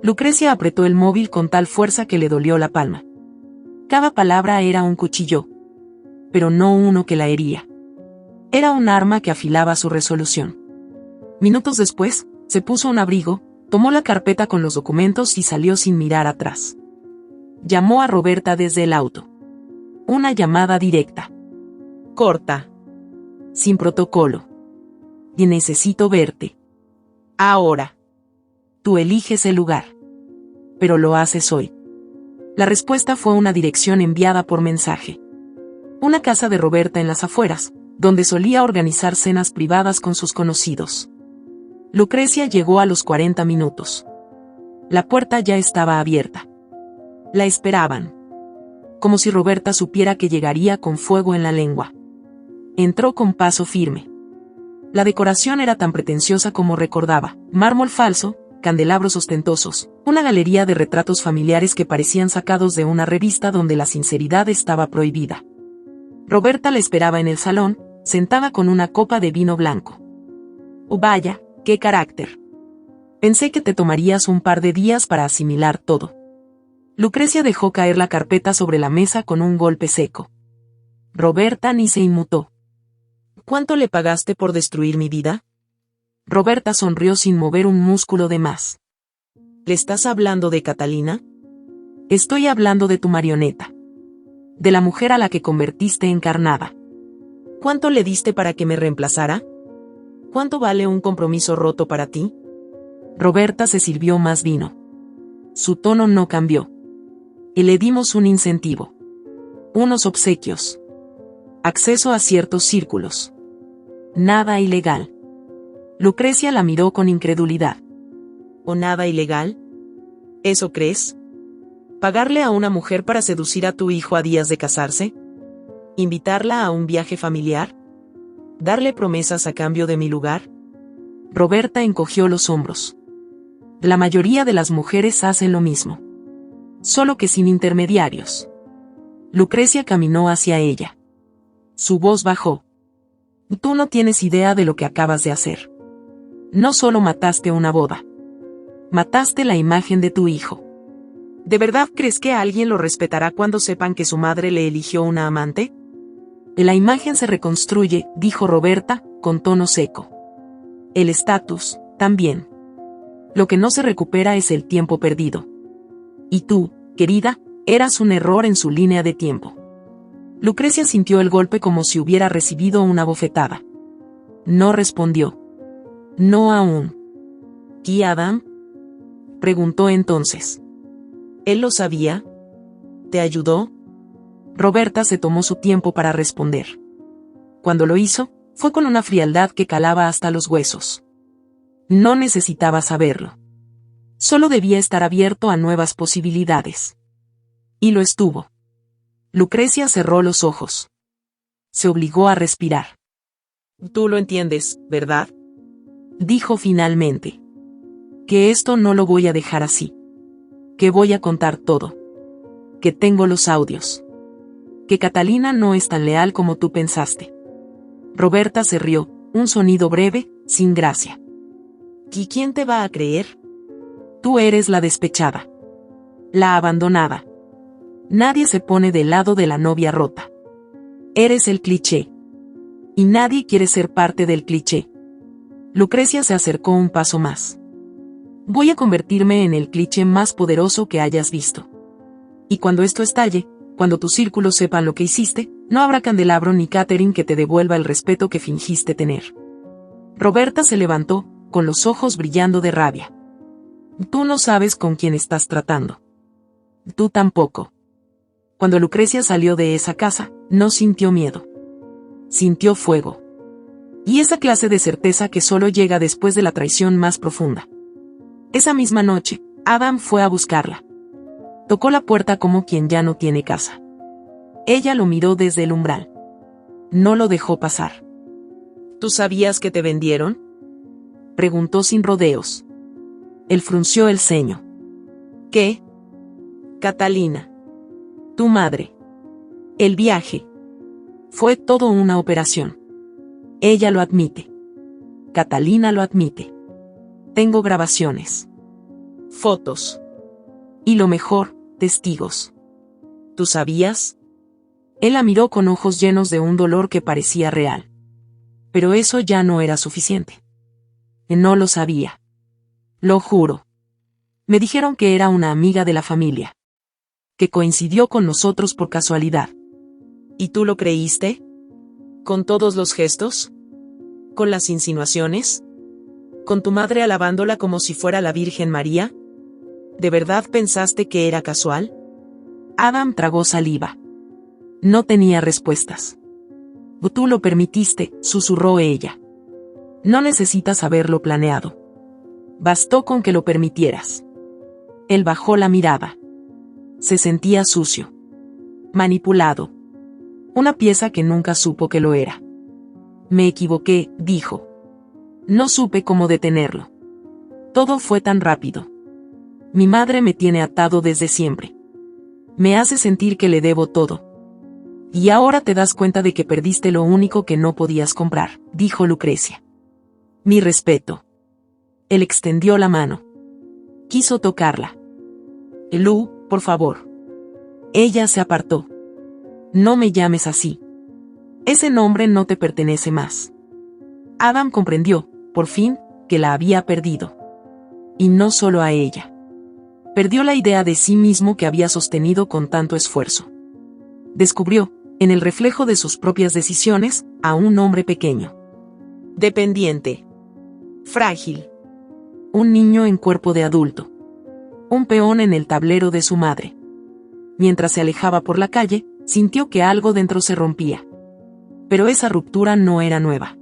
Lucrecia apretó el móvil con tal fuerza que le dolió la palma. Cada palabra era un cuchillo, pero no uno que la hería. Era un arma que afilaba su resolución. Minutos después, se puso un abrigo, tomó la carpeta con los documentos y salió sin mirar atrás. Llamó a Roberta desde el auto. Una llamada directa. Corta. Sin protocolo. Y necesito verte. Ahora. Tú eliges el lugar. Pero lo haces hoy. La respuesta fue una dirección enviada por mensaje. Una casa de Roberta en las afueras, donde solía organizar cenas privadas con sus conocidos. Lucrecia llegó a los 40 minutos. La puerta ya estaba abierta. La esperaban. Como si Roberta supiera que llegaría con fuego en la lengua. Entró con paso firme. La decoración era tan pretenciosa como recordaba: mármol falso, candelabros ostentosos, una galería de retratos familiares que parecían sacados de una revista donde la sinceridad estaba prohibida. Roberta la esperaba en el salón, sentada con una copa de vino blanco. Oh vaya, qué carácter. Pensé que te tomarías un par de días para asimilar todo. Lucrecia dejó caer la carpeta sobre la mesa con un golpe seco. Roberta ni se inmutó. ¿Cuánto le pagaste por destruir mi vida? Roberta sonrió sin mover un músculo de más. ¿Le estás hablando de Catalina? Estoy hablando de tu marioneta. De la mujer a la que convertiste en carnada. ¿Cuánto le diste para que me reemplazara? ¿Cuánto vale un compromiso roto para ti? Roberta se sirvió más vino. Su tono no cambió. Y le dimos un incentivo. Unos obsequios. Acceso a ciertos círculos. Nada ilegal. Lucrecia la miró con incredulidad. ¿O nada ilegal? ¿Eso crees? ¿Pagarle a una mujer para seducir a tu hijo a días de casarse? ¿Invitarla a un viaje familiar? ¿Darle promesas a cambio de mi lugar? Roberta encogió los hombros. La mayoría de las mujeres hacen lo mismo. Solo que sin intermediarios. Lucrecia caminó hacia ella. Su voz bajó. Tú no tienes idea de lo que acabas de hacer. No solo mataste una boda. Mataste la imagen de tu hijo. ¿De verdad crees que alguien lo respetará cuando sepan que su madre le eligió una amante? La imagen se reconstruye, dijo Roberta, con tono seco. El estatus, también. Lo que no se recupera es el tiempo perdido. Y tú, querida, eras un error en su línea de tiempo. Lucrecia sintió el golpe como si hubiera recibido una bofetada. No respondió. No aún. ¿Y Adam? Preguntó entonces. ¿Él lo sabía? ¿Te ayudó? Roberta se tomó su tiempo para responder. Cuando lo hizo, fue con una frialdad que calaba hasta los huesos. No necesitaba saberlo. Solo debía estar abierto a nuevas posibilidades. Y lo estuvo. Lucrecia cerró los ojos. Se obligó a respirar. Tú lo entiendes, ¿verdad? Dijo finalmente. Que esto no lo voy a dejar así. Que voy a contar todo. Que tengo los audios. Que Catalina no es tan leal como tú pensaste. Roberta se rió, un sonido breve, sin gracia. ¿Y quién te va a creer? Tú eres la despechada. La abandonada. Nadie se pone del lado de la novia rota. Eres el cliché. Y nadie quiere ser parte del cliché. Lucrecia se acercó un paso más. Voy a convertirme en el cliché más poderoso que hayas visto. Y cuando esto estalle, cuando tus círculos sepan lo que hiciste, no habrá candelabro ni catering que te devuelva el respeto que fingiste tener. Roberta se levantó, con los ojos brillando de rabia. Tú no sabes con quién estás tratando. Tú tampoco. Cuando Lucrecia salió de esa casa, no sintió miedo. Sintió fuego. Y esa clase de certeza que solo llega después de la traición más profunda. Esa misma noche, Adam fue a buscarla. Tocó la puerta como quien ya no tiene casa. Ella lo miró desde el umbral. No lo dejó pasar. ¿Tú sabías que te vendieron? Preguntó sin rodeos. Él frunció el ceño. ¿Qué? Catalina. Tu madre. El viaje. Fue todo una operación. Ella lo admite. Catalina lo admite. Tengo grabaciones. Fotos. Y lo mejor, testigos. ¿Tú sabías? Él la miró con ojos llenos de un dolor que parecía real. Pero eso ya no era suficiente. No lo sabía. Lo juro. Me dijeron que era una amiga de la familia. Que coincidió con nosotros por casualidad. ¿Y tú lo creíste? ¿Con todos los gestos? ¿Con las insinuaciones? ¿Con tu madre alabándola como si fuera la Virgen María? ¿De verdad pensaste que era casual? Adam tragó saliva. No tenía respuestas. Tú lo permitiste, susurró ella. No necesitas haberlo planeado. Bastó con que lo permitieras. Él bajó la mirada. Se sentía sucio. Manipulado. Una pieza que nunca supo que lo era. Me equivoqué, dijo. No supe cómo detenerlo. Todo fue tan rápido. Mi madre me tiene atado desde siempre. Me hace sentir que le debo todo. Y ahora te das cuenta de que perdiste lo único que no podías comprar, dijo Lucrecia. Mi respeto. Él extendió la mano. Quiso tocarla. Lu, por favor. Ella se apartó. No me llames así. Ese nombre no te pertenece más. Adam comprendió, por fin, que la había perdido. Y no solo a ella. Perdió la idea de sí mismo que había sostenido con tanto esfuerzo. Descubrió, en el reflejo de sus propias decisiones, a un hombre pequeño. Dependiente. Frágil. Un niño en cuerpo de adulto. Un peón en el tablero de su madre. Mientras se alejaba por la calle, sintió que algo dentro se rompía. Pero esa ruptura no era nueva.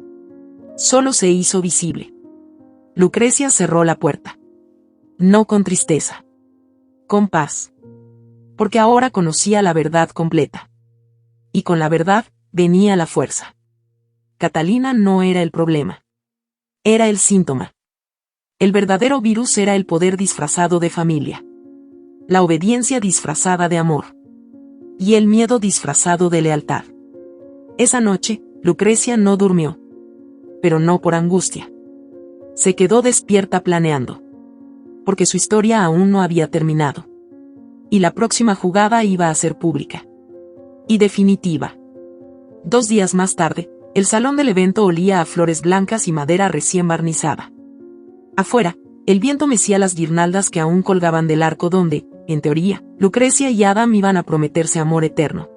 Solo se hizo visible. Lucrecia cerró la puerta. No con tristeza. Con paz. Porque ahora conocía la verdad completa. Y con la verdad, venía la fuerza. Catalina no era el problema. Era el síntoma. El verdadero virus era el poder disfrazado de familia. La obediencia disfrazada de amor. Y el miedo disfrazado de lealtad. Esa noche, Lucrecia no durmió. Pero no por angustia. Se quedó despierta planeando. Porque su historia aún no había terminado. Y la próxima jugada iba a ser pública. Y definitiva. 2 días más tarde, el salón del evento olía a flores blancas y madera recién barnizada. Afuera, el viento mecía las guirnaldas que aún colgaban del arco donde, en teoría, Lucrecia y Adam iban a prometerse amor eterno.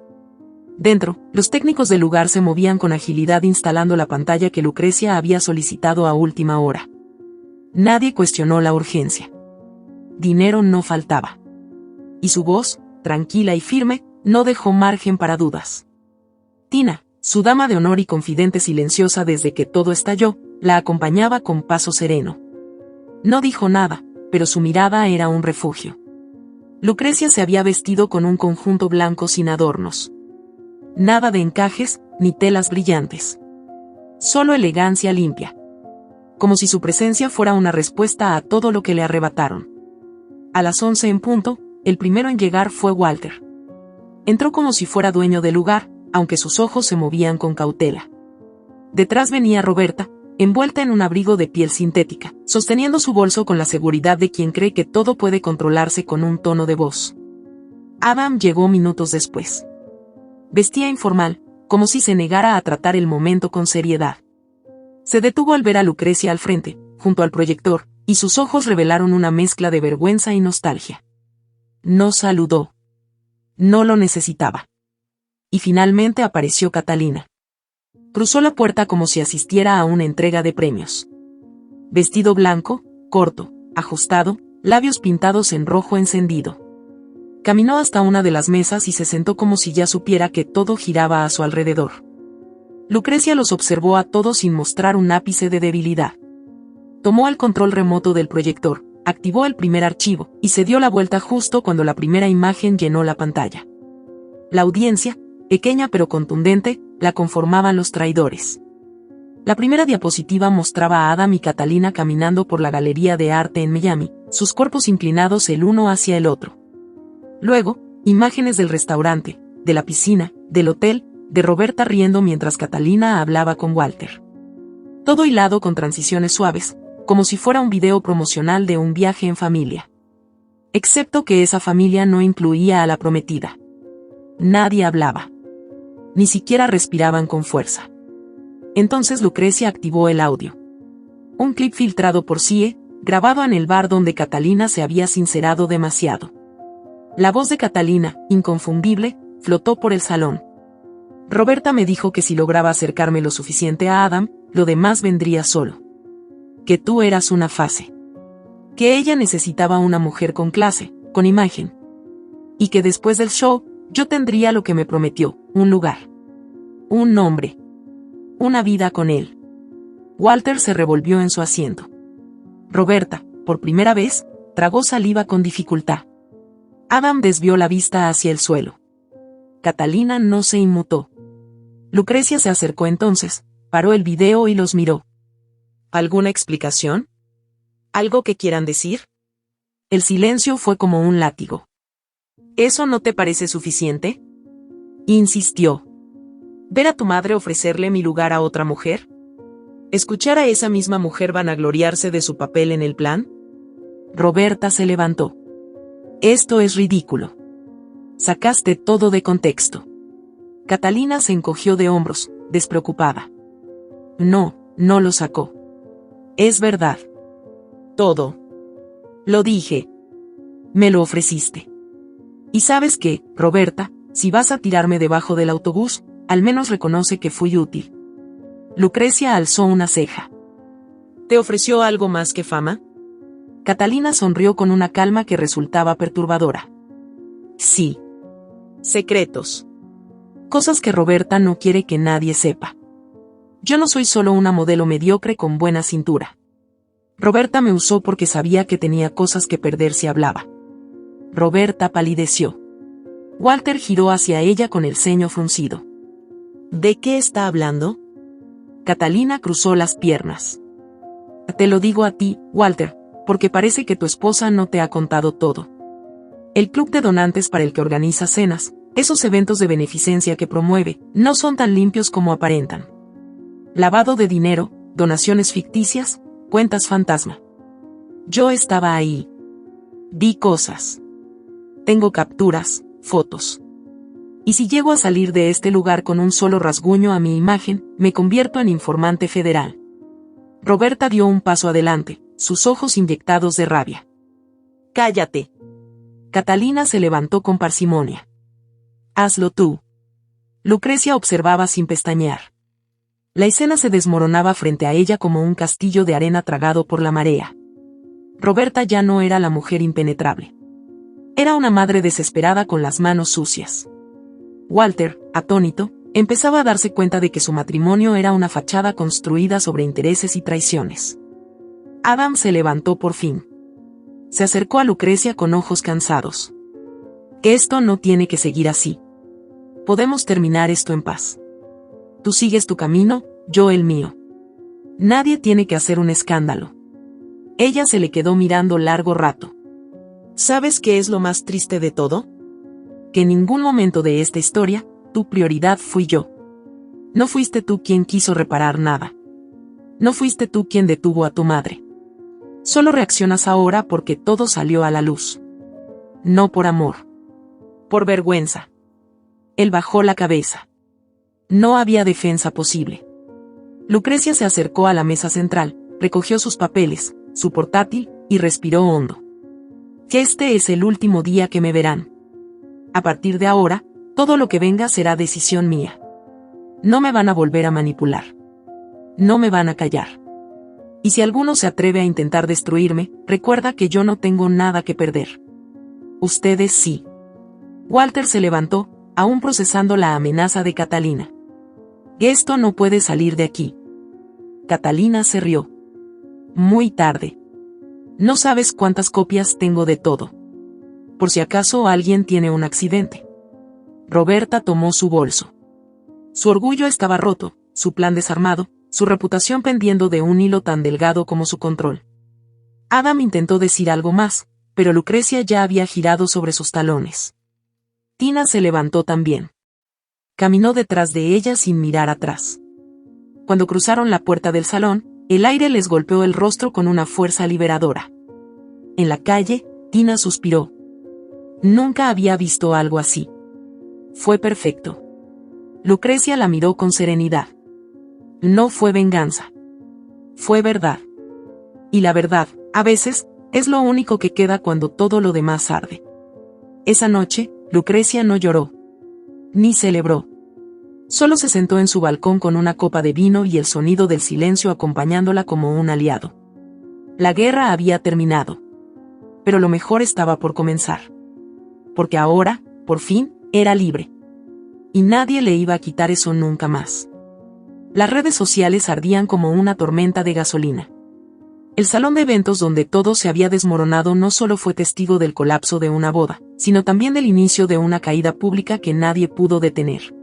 Dentro, los técnicos del lugar se movían con agilidad instalando la pantalla que Lucrecia había solicitado a última hora. Nadie cuestionó la urgencia. Dinero no faltaba. Y su voz, tranquila y firme, no dejó margen para dudas. Tina, su dama de honor y confidente silenciosa desde que todo estalló, la acompañaba con paso sereno. No dijo nada, pero su mirada era un refugio. Lucrecia se había vestido con un conjunto blanco sin adornos. Nada de encajes, ni telas brillantes. Solo elegancia limpia. Como si su presencia fuera una respuesta a todo lo que le arrebataron. A las 11 en punto, el primero en llegar fue Walter. Entró como si fuera dueño del lugar, aunque sus ojos se movían con cautela. Detrás venía Roberta, envuelta en un abrigo de piel sintética, sosteniendo su bolso con la seguridad de quien cree que todo puede controlarse con un tono de voz. Adam llegó minutos después. Vestía informal, como si se negara a tratar el momento con seriedad. Se detuvo al ver a Lucrecia al frente, junto al proyector, y sus ojos revelaron una mezcla de vergüenza y nostalgia. No saludó. No lo necesitaba. Y finalmente apareció Catalina. Cruzó la puerta como si asistiera a una entrega de premios. Vestido blanco, corto, ajustado, labios pintados en rojo encendido. Caminó hasta una de las mesas y se sentó como si ya supiera que todo giraba a su alrededor. Lucrecia los observó a todos sin mostrar un ápice de debilidad. Tomó el control remoto del proyector, activó el primer archivo, y se dio la vuelta justo cuando la primera imagen llenó la pantalla. La audiencia, pequeña pero contundente, la conformaban los traidores. La primera diapositiva mostraba a Adam y Catalina caminando por la galería de arte en Miami, sus cuerpos inclinados el uno hacia el otro. Luego, imágenes del restaurante, de la piscina, del hotel, de Roberta riendo mientras Catalina hablaba con Walter. Todo hilado con transiciones suaves, como si fuera un video promocional de un viaje en familia. Excepto que esa familia no incluía a la prometida. Nadie hablaba. Ni siquiera respiraban con fuerza. Entonces Lucrecia activó el audio. Un clip filtrado por CIE, grabado en el bar donde Catalina se había sincerado demasiado. La voz de Catalina, inconfundible, flotó por el salón. Roberta me dijo que si lograba acercarme lo suficiente a Adam, lo demás vendría solo. Que tú eras una fase. Que ella necesitaba una mujer con clase, con imagen. Y que después del show, yo tendría lo que me prometió, un lugar. Un nombre. Una vida con él. Walter se revolvió en su asiento. Roberta, por primera vez, tragó saliva con dificultad. Adam desvió la vista hacia el suelo. Catalina no se inmutó. Lucrecia se acercó entonces, paró el video y los miró. ¿Alguna explicación? ¿Algo que quieran decir? El silencio fue como un látigo. ¿Eso no te parece suficiente? Insistió. ¿Ver a tu madre ofrecerle mi lugar a otra mujer? ¿Escuchar a esa misma mujer vanagloriarse de su papel en el plan? Roberta se levantó. Esto es ridículo. Sacaste todo de contexto. Catalina se encogió de hombros, despreocupada. No, no lo sacó. Es verdad. Todo. Lo dije. Me lo ofreciste. Y sabes qué, Roberta, si vas a tirarme debajo del autobús, al menos reconoce que fui útil. Lucrecia alzó una ceja. ¿Te ofreció algo más que fama? Catalina sonrió con una calma que resultaba perturbadora. Sí. Secretos. Cosas que Roberta no quiere que nadie sepa. Yo no soy solo una modelo mediocre con buena cintura. Roberta me usó porque sabía que tenía cosas que perder si hablaba. Roberta palideció. Walter giró hacia ella con el ceño fruncido. ¿De qué está hablando? Catalina cruzó las piernas. Te lo digo a ti, Walter, porque parece que tu esposa no te ha contado todo. El club de donantes para el que organiza cenas, esos eventos de beneficencia que promueve, no son tan limpios como aparentan. Lavado de dinero, donaciones ficticias, cuentas fantasma. Yo estaba ahí. Vi cosas. Tengo capturas, fotos. Y si llego a salir de este lugar con un solo rasguño a mi imagen, me convierto en informante federal. Roberta dio un paso adelante, sus ojos inyectados de rabia. ¡Cállate! Catalina se levantó con parsimonia. Hazlo tú. Lucrecia observaba sin pestañear. La escena se desmoronaba frente a ella como un castillo de arena tragado por la marea. Roberta ya no era la mujer impenetrable. Era una madre desesperada con las manos sucias. Walter, atónito, empezaba a darse cuenta de que su matrimonio era una fachada construida sobre intereses y traiciones. Adam se levantó por fin. Se acercó a Lucrecia con ojos cansados. Esto no tiene que seguir así. Podemos terminar esto en paz. Tú sigues tu camino, yo el mío. Nadie tiene que hacer un escándalo. Ella se le quedó mirando largo rato. ¿Sabes qué es lo más triste de todo? Que en ningún momento de esta historia, tu prioridad fui yo. No fuiste tú quien quiso reparar nada. No fuiste tú quien detuvo a tu madre. Solo reaccionas ahora porque todo salió a la luz. No por amor. Por vergüenza. Él bajó la cabeza. No había defensa posible. Lucrecia se acercó a la mesa central, recogió sus papeles, su portátil, y respiró hondo. Que este es el último día que me verán. A partir de ahora, todo lo que venga será decisión mía. No me van a volver a manipular. No me van a callar. Y si alguno se atreve a intentar destruirme, recuerda que yo no tengo nada que perder. Ustedes sí. Walter se levantó, aún procesando la amenaza de Catalina. Esto no puede salir de aquí. Catalina se rió. Muy tarde. No sabes cuántas copias tengo de todo. Por si acaso alguien tiene un accidente. Roberta tomó su bolso. Su orgullo estaba roto, su plan desarmado, su reputación pendiendo de un hilo tan delgado como su control. Adam intentó decir algo más, pero Lucrecia ya había girado sobre sus talones. Tina se levantó también. Caminó detrás de ella sin mirar atrás. Cuando cruzaron la puerta del salón, el aire les golpeó el rostro con una fuerza liberadora. En la calle, Tina suspiró. Nunca había visto algo así. Fue perfecto. Lucrecia la miró con serenidad. No fue venganza. Fue verdad. Y la verdad, a veces, es lo único que queda cuando todo lo demás arde. Esa noche, Lucrecia no lloró. Ni celebró. Solo se sentó en su balcón con una copa de vino y el sonido del silencio acompañándola como un aliado. La guerra había terminado. Pero lo mejor estaba por comenzar. Porque ahora, por fin, era libre. Y nadie le iba a quitar eso nunca más. Las redes sociales ardían como una tormenta de gasolina. El salón de eventos donde todo se había desmoronado no solo fue testigo del colapso de una boda, sino también del inicio de una caída pública que nadie pudo detener.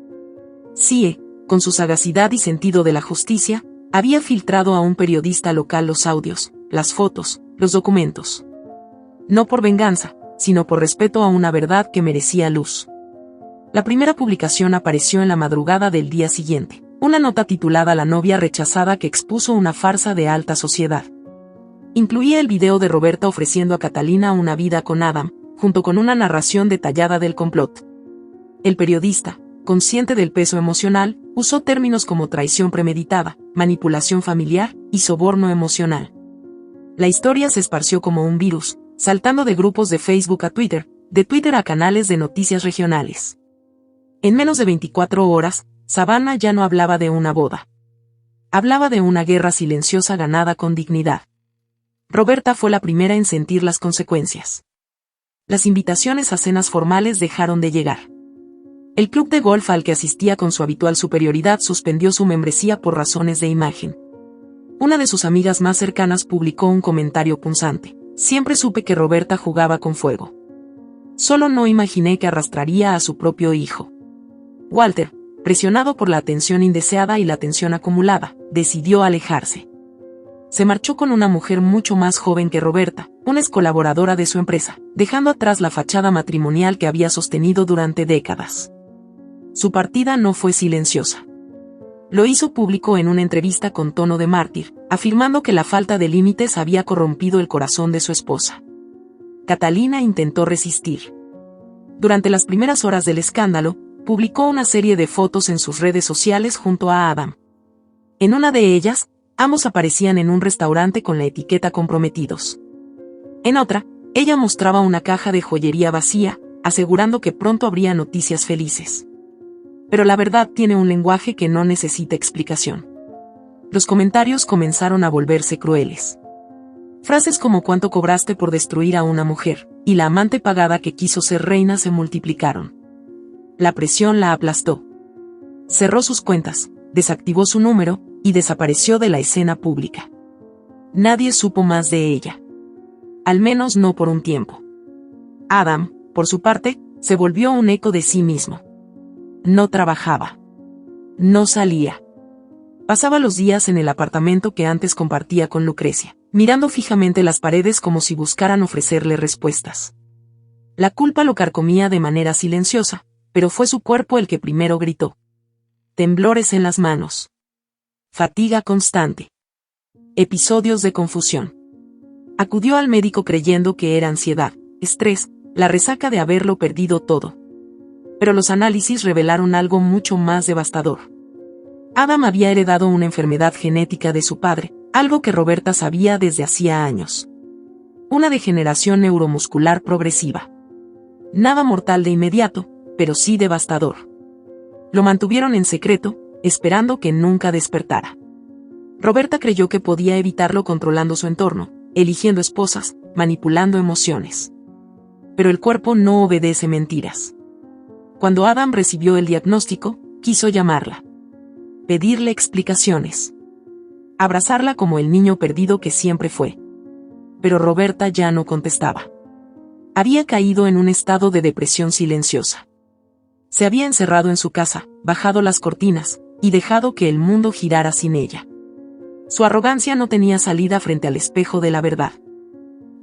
CIE, con su sagacidad y sentido de la justicia, había filtrado a un periodista local los audios, las fotos, los documentos. No por venganza, sino por respeto a una verdad que merecía luz. La primera publicación apareció en la madrugada del día siguiente, una nota titulada La novia rechazada que expuso una farsa de alta sociedad. Incluía el video de Roberta ofreciendo a Catalina una vida con Adam, junto con una narración detallada del complot. El periodista, consciente del peso emocional, usó términos como traición premeditada, manipulación familiar y soborno emocional. La historia se esparció como un virus, saltando de grupos de Facebook a Twitter, de Twitter a canales de noticias regionales. En menos de 24 horas, Savannah ya no hablaba de una boda. Hablaba de una guerra silenciosa ganada con dignidad. Roberta fue la primera en sentir las consecuencias. Las invitaciones a cenas formales dejaron de llegar. El club de golf al que asistía con su habitual superioridad suspendió su membresía por razones de imagen. Una de sus amigas más cercanas publicó un comentario punzante. Siempre supe que Roberta jugaba con fuego. Solo no imaginé que arrastraría a su propio hijo. Walter, presionado por la atención indeseada y la tensión acumulada, decidió alejarse. Se marchó con una mujer mucho más joven que Roberta, una ex colaboradora de su empresa, dejando atrás la fachada matrimonial que había sostenido durante décadas. Su partida no fue silenciosa. Lo hizo público en una entrevista con tono de mártir, afirmando que la falta de límites había corrompido el corazón de su esposa. Catalina intentó resistir. Durante las primeras horas del escándalo, publicó una serie de fotos en sus redes sociales junto a Adam. En una de ellas, ambos aparecían en un restaurante con la etiqueta comprometidos. En otra, ella mostraba una caja de joyería vacía, asegurando que pronto habría noticias felices. Pero la verdad tiene un lenguaje que no necesita explicación. Los comentarios comenzaron a volverse crueles. Frases como ¿cuánto cobraste por destruir a una mujer? Y la amante pagada que quiso ser reina se multiplicaron. La presión la aplastó. Cerró sus cuentas, desactivó su número, y desapareció de la escena pública. Nadie supo más de ella. Al menos no por un tiempo. Adam, por su parte, se volvió un eco de sí mismo. No trabajaba. No salía. Pasaba los días en el apartamento que antes compartía con Lucrecia, mirando fijamente las paredes como si buscaran ofrecerle respuestas. La culpa lo carcomía de manera silenciosa, pero fue su cuerpo el que primero gritó. Temblores en las manos. Fatiga constante. Episodios de confusión. Acudió al médico creyendo que era ansiedad, estrés, la resaca de haberlo perdido todo. Pero los análisis revelaron algo mucho más devastador. Adam había heredado una enfermedad genética de su padre, algo que Roberta sabía desde hacía años. Una degeneración neuromuscular progresiva. Nada mortal de inmediato, pero sí devastador. Lo mantuvieron en secreto, esperando que nunca despertara. Roberta creyó que podía evitarlo controlando su entorno, eligiendo esposas, manipulando emociones. Pero el cuerpo no obedece mentiras. Cuando Adam recibió el diagnóstico, quiso llamarla. Pedirle explicaciones. Abrazarla como el niño perdido que siempre fue. Pero Roberta ya no contestaba. Había caído en un estado de depresión silenciosa. Se había encerrado en su casa, bajado las cortinas, y dejado que el mundo girara sin ella. Su arrogancia no tenía salida frente al espejo de la verdad.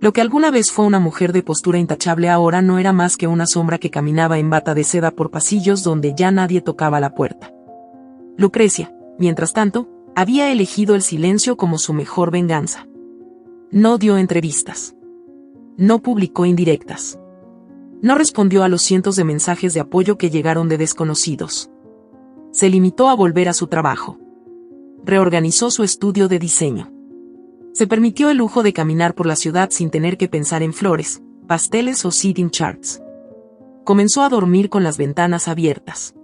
Lo que alguna vez fue una mujer de postura intachable ahora no era más que una sombra que caminaba en bata de seda por pasillos donde ya nadie tocaba la puerta. Lucrecia, mientras tanto, había elegido el silencio como su mejor venganza. No dio entrevistas. No publicó indirectas. No respondió a los cientos de mensajes de apoyo que llegaron de desconocidos. Se limitó a volver a su trabajo. Reorganizó su estudio de diseño. Se permitió el lujo de caminar por la ciudad sin tener que pensar en flores, pasteles o seating charts. Comenzó a dormir con las ventanas abiertas.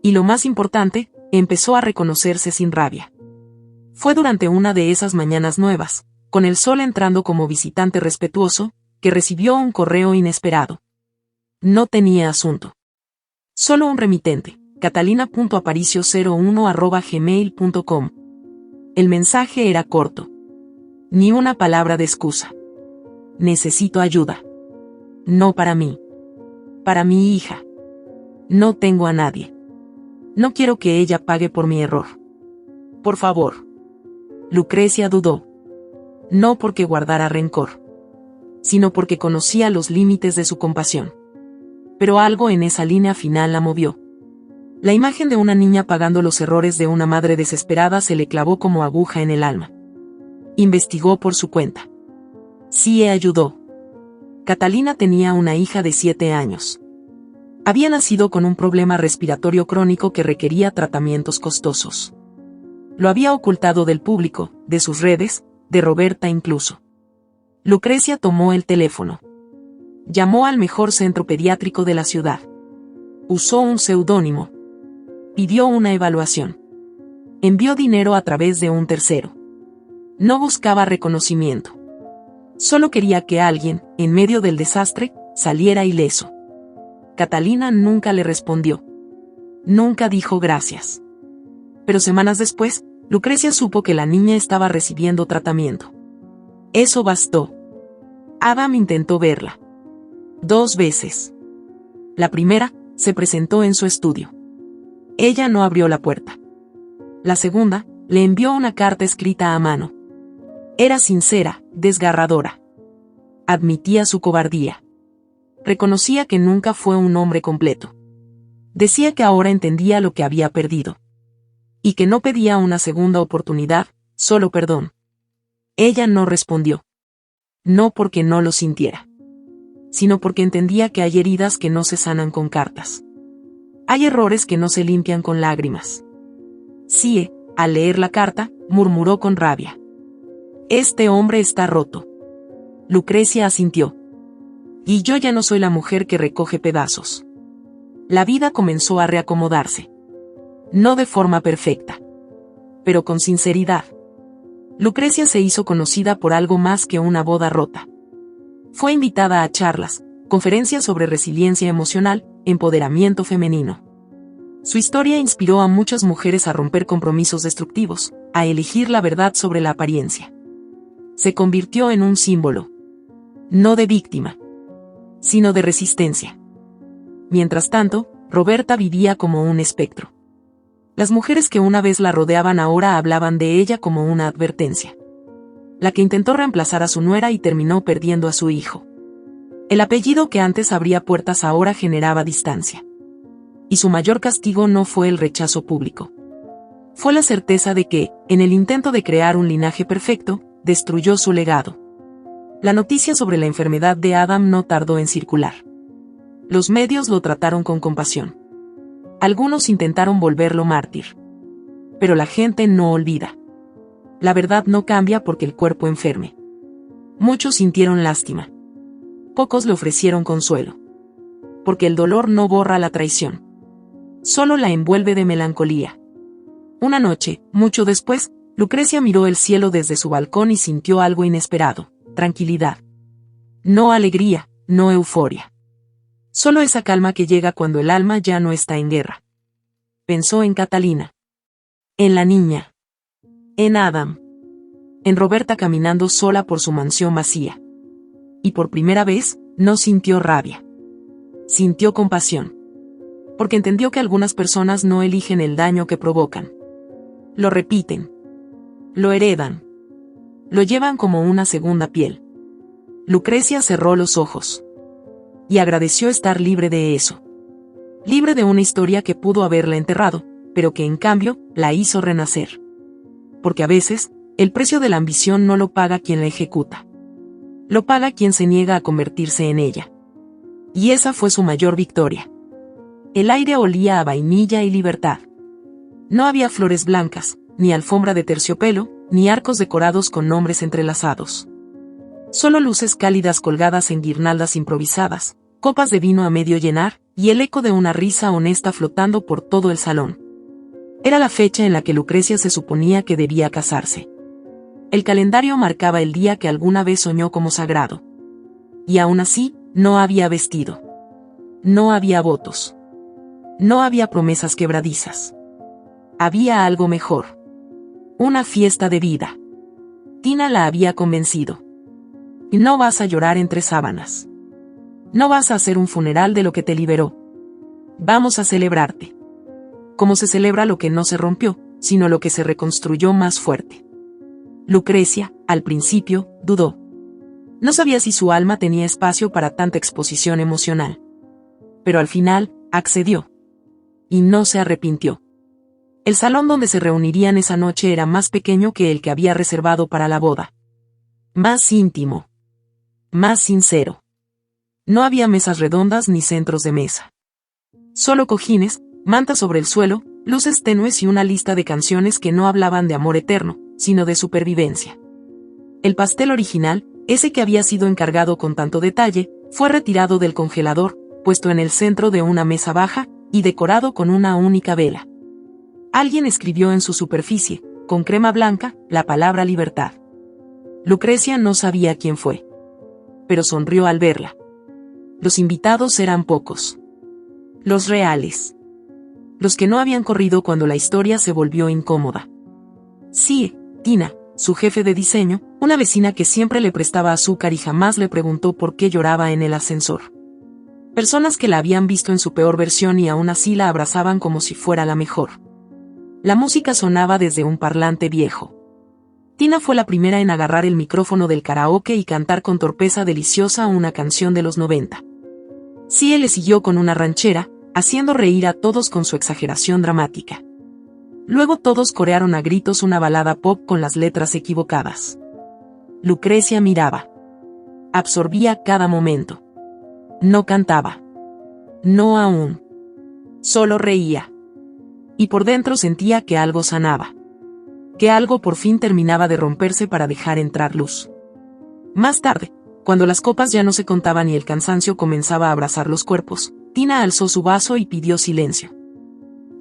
Y lo más importante, empezó a reconocerse sin rabia. Fue durante una de esas mañanas nuevas, con el sol entrando como visitante respetuoso, que recibió un correo inesperado. No tenía asunto. Solo un remitente, catalina.aparicio01@gmail.com. El mensaje era corto. Ni una palabra de excusa. Necesito ayuda. No para mí. Para mi hija. No tengo a nadie. No quiero que ella pague por mi error. Por favor. Lucrecia dudó. No porque guardara rencor, sino porque conocía los límites de su compasión. Pero algo en esa línea final la movió. La imagen de una niña pagando los errores de una madre desesperada se le clavó como aguja en el alma. Investigó por su cuenta. Sí ayudó. Catalina tenía una hija de 7 años. Había nacido con un problema respiratorio crónico que requería tratamientos costosos. Lo había ocultado del público, de sus redes, de Roberta incluso. Lucrecia tomó el teléfono. Llamó al mejor centro pediátrico de la ciudad. Usó un seudónimo. Pidió una evaluación. Envió dinero a través de un tercero. No buscaba reconocimiento. Solo quería que alguien, en medio del desastre, saliera ileso. Catalina nunca le respondió. Nunca dijo gracias. Pero semanas después, Lucrecia supo que la niña estaba recibiendo tratamiento. Eso bastó. Adam intentó verla. 2 veces. La primera, se presentó en su estudio. Ella no abrió la puerta. La segunda, le envió una carta escrita a mano. Era sincera, desgarradora. Admitía su cobardía. Reconocía que nunca fue un hombre completo. Decía que ahora entendía lo que había perdido. Y que no pedía una segunda oportunidad, solo perdón. Ella no respondió. No porque no lo sintiera, sino porque entendía que hay heridas que no se sanan con cartas. Hay errores que no se limpian con lágrimas. Sie, al leer la carta, murmuró con rabia. Este hombre está roto. Lucrecia asintió. Y yo ya no soy la mujer que recoge pedazos. La vida comenzó a reacomodarse. No de forma perfecta, pero con sinceridad. Lucrecia se hizo conocida por algo más que una boda rota. Fue invitada a charlas, conferencias sobre resiliencia emocional, empoderamiento femenino. Su historia inspiró a muchas mujeres a romper compromisos destructivos, a elegir la verdad sobre la apariencia. Se convirtió en un símbolo. No de víctima, sino de resistencia. Mientras tanto, Roberta vivía como un espectro. Las mujeres que una vez la rodeaban ahora hablaban de ella como una advertencia. La que intentó reemplazar a su nuera y terminó perdiendo a su hijo. El apellido que antes abría puertas ahora generaba distancia. Y su mayor castigo no fue el rechazo público. Fue la certeza de que, en el intento de crear un linaje perfecto, destruyó su legado. La noticia sobre la enfermedad de Adam no tardó en circular. Los medios lo trataron con compasión. Algunos intentaron volverlo mártir. Pero la gente no olvida. La verdad no cambia porque el cuerpo enferme. Muchos sintieron lástima. Pocos le ofrecieron consuelo. Porque el dolor no borra la traición. Solo la envuelve de melancolía. Una noche, mucho después, Lucrecia miró el cielo desde su balcón y sintió algo inesperado: tranquilidad. No alegría, no euforia. Solo esa calma que llega cuando el alma ya no está en guerra. Pensó en Catalina. En la niña. En Adam. En Roberta caminando sola por su mansión vacía. Y por primera vez, no sintió rabia. Sintió compasión. Porque entendió que algunas personas no eligen el daño que provocan. Lo repiten. Lo heredan. Lo llevan como una segunda piel. Lucrecia cerró los ojos. Y agradeció estar libre de eso. Libre de una historia que pudo haberla enterrado, pero que en cambio, la hizo renacer. Porque a veces, el precio de la ambición no lo paga quien la ejecuta. Lo paga quien se niega a convertirse en ella. Y esa fue su mayor victoria. El aire olía a vainilla y libertad. No había flores blancas, ni alfombra de terciopelo, ni arcos decorados con nombres entrelazados. Solo luces cálidas colgadas en guirnaldas improvisadas, copas de vino a medio llenar, y el eco de una risa honesta flotando por todo el salón. Era la fecha en la que Lucrecia se suponía que debía casarse. El calendario marcaba el día que alguna vez soñó como sagrado. Y aún así, no había vestido. No había votos. No había promesas quebradizas. Había algo mejor. Una fiesta de vida. Tina la había convencido. Y no vas a llorar entre sábanas. No vas a hacer un funeral de lo que te liberó. Vamos a celebrarte. Como se celebra lo que no se rompió, sino lo que se reconstruyó más fuerte. Lucrecia, al principio, dudó. No sabía si su alma tenía espacio para tanta exposición emocional. Pero al final, accedió. Y no se arrepintió. El salón donde se reunirían esa noche era más pequeño que el que había reservado para la boda. Más íntimo. Más sincero. No había mesas redondas ni centros de mesa. Solo cojines, mantas sobre el suelo, luces tenues y una lista de canciones que no hablaban de amor eterno, sino de supervivencia. El pastel original, ese que había sido encargado con tanto detalle, fue retirado del congelador, puesto en el centro de una mesa baja, y decorado con una única vela. Alguien escribió en su superficie, con crema blanca, la palabra libertad. Lucrecia no sabía quién fue. Pero sonrió al verla. Los invitados eran pocos. Los reales. Los que no habían corrido cuando la historia se volvió incómoda. Sí, Tina, su jefe de diseño, una vecina que siempre le prestaba azúcar y jamás le preguntó por qué lloraba en el ascensor. Personas que la habían visto en su peor versión y aún así la abrazaban como si fuera la mejor. La música sonaba desde un parlante viejo. Tina fue la primera en agarrar el micrófono del karaoke y cantar con torpeza deliciosa una canción de los 90. Sí, él le siguió con una ranchera, haciendo reír a todos con su exageración dramática. Luego todos corearon a gritos una balada pop con las letras equivocadas. Lucrecia miraba. Absorbía cada momento. No cantaba. No aún. Solo reía. Y por dentro sentía que algo sanaba. Que algo por fin terminaba de romperse para dejar entrar luz. Más tarde, cuando las copas ya no se contaban y el cansancio comenzaba a abrazar los cuerpos, Tina alzó su vaso y pidió silencio.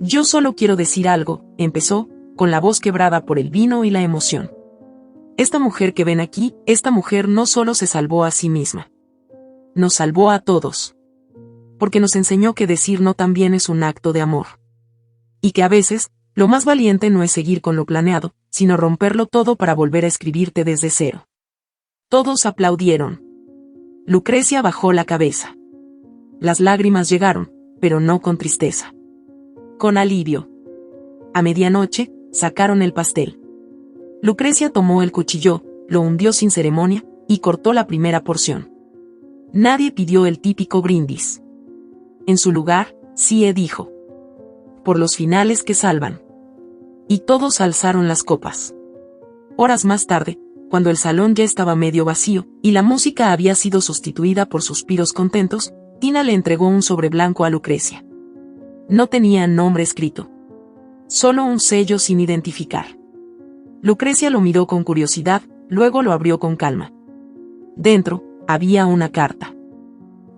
Yo solo quiero decir algo, empezó, con la voz quebrada por el vino y la emoción. Esta mujer que ven aquí, esta mujer no solo se salvó a sí misma. Nos salvó a todos. Porque nos enseñó que decir no también es un acto de amor. Y que a veces, lo más valiente no es seguir con lo planeado, sino romperlo todo para volver a escribirte desde cero. Todos aplaudieron. Lucrecia bajó la cabeza. Las lágrimas llegaron, pero no con tristeza. Con alivio. A medianoche, sacaron el pastel. Lucrecia tomó el cuchillo, lo hundió sin ceremonia, y cortó la primera porción. Nadie pidió el típico brindis. En su lugar, Sie dijo. Por los finales que salvan. Y todos alzaron las copas. Horas más tarde, cuando el salón ya estaba medio vacío, y la música había sido sustituida por suspiros contentos, Tina le entregó un sobre blanco a Lucrecia. No tenía nombre escrito. Solo un sello sin identificar. Lucrecia lo miró con curiosidad, luego lo abrió con calma. Dentro, había una carta.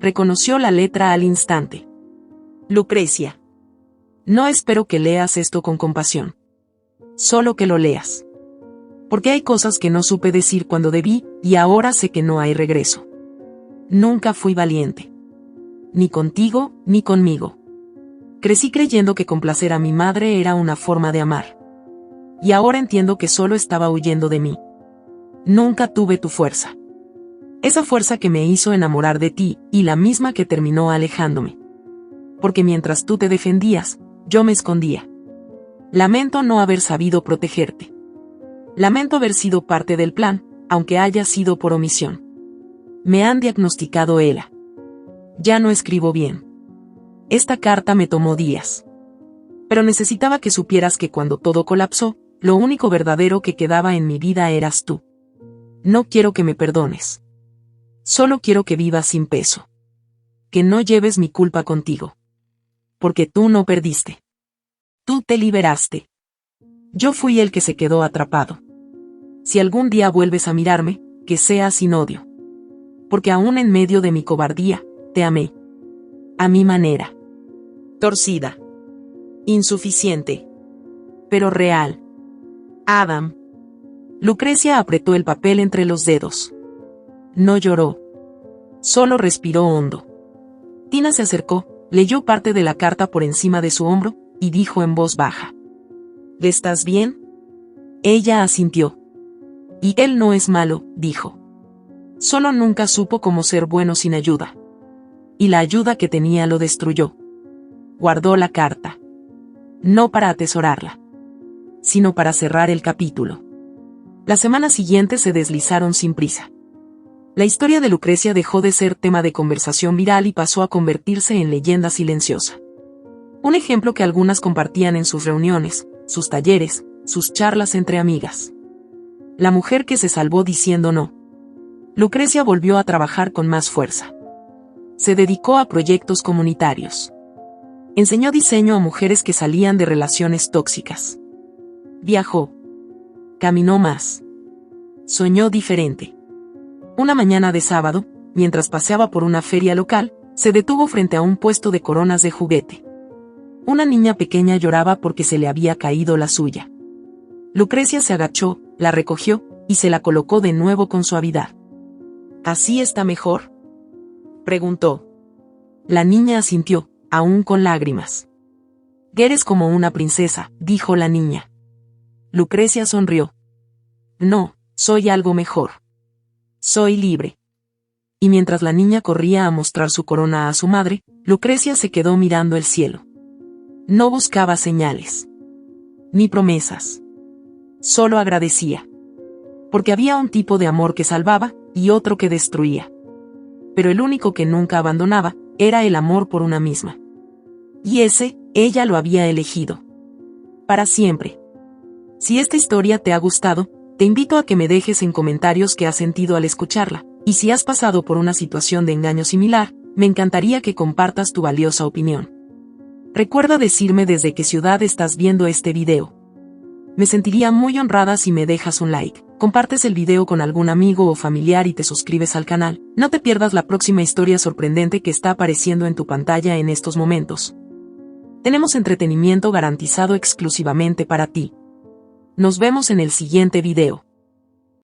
Reconoció la letra al instante. Lucrecia. No espero que leas esto con compasión. Solo que lo leas. Porque hay cosas que no supe decir cuando debí, y ahora sé que no hay regreso. Nunca fui valiente. Ni contigo, ni conmigo. Crecí creyendo que complacer a mi madre era una forma de amar. Y ahora entiendo que solo estaba huyendo de mí. Nunca tuve tu fuerza. Esa fuerza que me hizo enamorar de ti, y la misma que terminó alejándome. Porque mientras tú te defendías, yo me escondía. Lamento no haber sabido protegerte. Lamento haber sido parte del plan, aunque haya sido por omisión. Me han diagnosticado ELA. Ya no escribo bien. Esta carta me tomó días. Pero necesitaba que supieras que cuando todo colapsó, lo único verdadero que quedaba en mi vida eras tú. No quiero que me perdones. Solo quiero que vivas sin peso. Que no lleves mi culpa contigo. Porque tú no perdiste. Tú te liberaste. Yo fui el que se quedó atrapado. Si algún día vuelves a mirarme, que sea sin odio. Porque aún en medio de mi cobardía, te amé. A mi manera. Torcida. Insuficiente. Pero real. Adam. Lucrecia apretó el papel entre los dedos. No lloró. Solo respiró hondo. Tina se acercó, leyó parte de la carta por encima de su hombro, y dijo en voz baja. ¿Estás bien? Ella asintió. Y él no es malo, dijo. Solo nunca supo cómo ser bueno sin ayuda. Y la ayuda que tenía lo destruyó. Guardó la carta. No para atesorarla, sino para cerrar el capítulo. La semana siguiente se deslizaron sin prisa. La historia de Lucrecia dejó de ser tema de conversación viral y pasó a convertirse en leyenda silenciosa. Un ejemplo que algunas compartían en sus reuniones, sus talleres, sus charlas entre amigas. La mujer que se salvó diciendo no. Lucrecia volvió a trabajar con más fuerza. Se dedicó a proyectos comunitarios. Enseñó diseño a mujeres que salían de relaciones tóxicas. Viajó. Caminó más. Soñó diferente. Una mañana de sábado, mientras paseaba por una feria local, se detuvo frente a un puesto de coronas de juguete. Una niña pequeña lloraba porque se le había caído la suya. Lucrecia se agachó, la recogió, y se la colocó de nuevo con suavidad. ¿Así está mejor?, preguntó. La niña asintió, aún con lágrimas. Eres como una princesa, dijo la niña. Lucrecia sonrió. No, soy algo mejor. Soy libre. Y mientras la niña corría a mostrar su corona a su madre, Lucrecia se quedó mirando el cielo. No buscaba señales. Ni promesas. Solo agradecía. Porque había un tipo de amor que salvaba, y otro que destruía. Pero el único que nunca abandonaba, era el amor por una misma. Y ese, ella lo había elegido. Para siempre. Si esta historia te ha gustado, te invito a que me dejes en comentarios qué has sentido al escucharla, y si has pasado por una situación de engaño similar, me encantaría que compartas tu valiosa opinión. Recuerda decirme desde qué ciudad estás viendo este video. Me sentiría muy honrada si me dejas un like, compartes el video con algún amigo o familiar y te suscribes al canal. No te pierdas la próxima historia sorprendente que está apareciendo en tu pantalla en estos momentos. Tenemos entretenimiento garantizado exclusivamente para ti. Nos vemos en el siguiente video.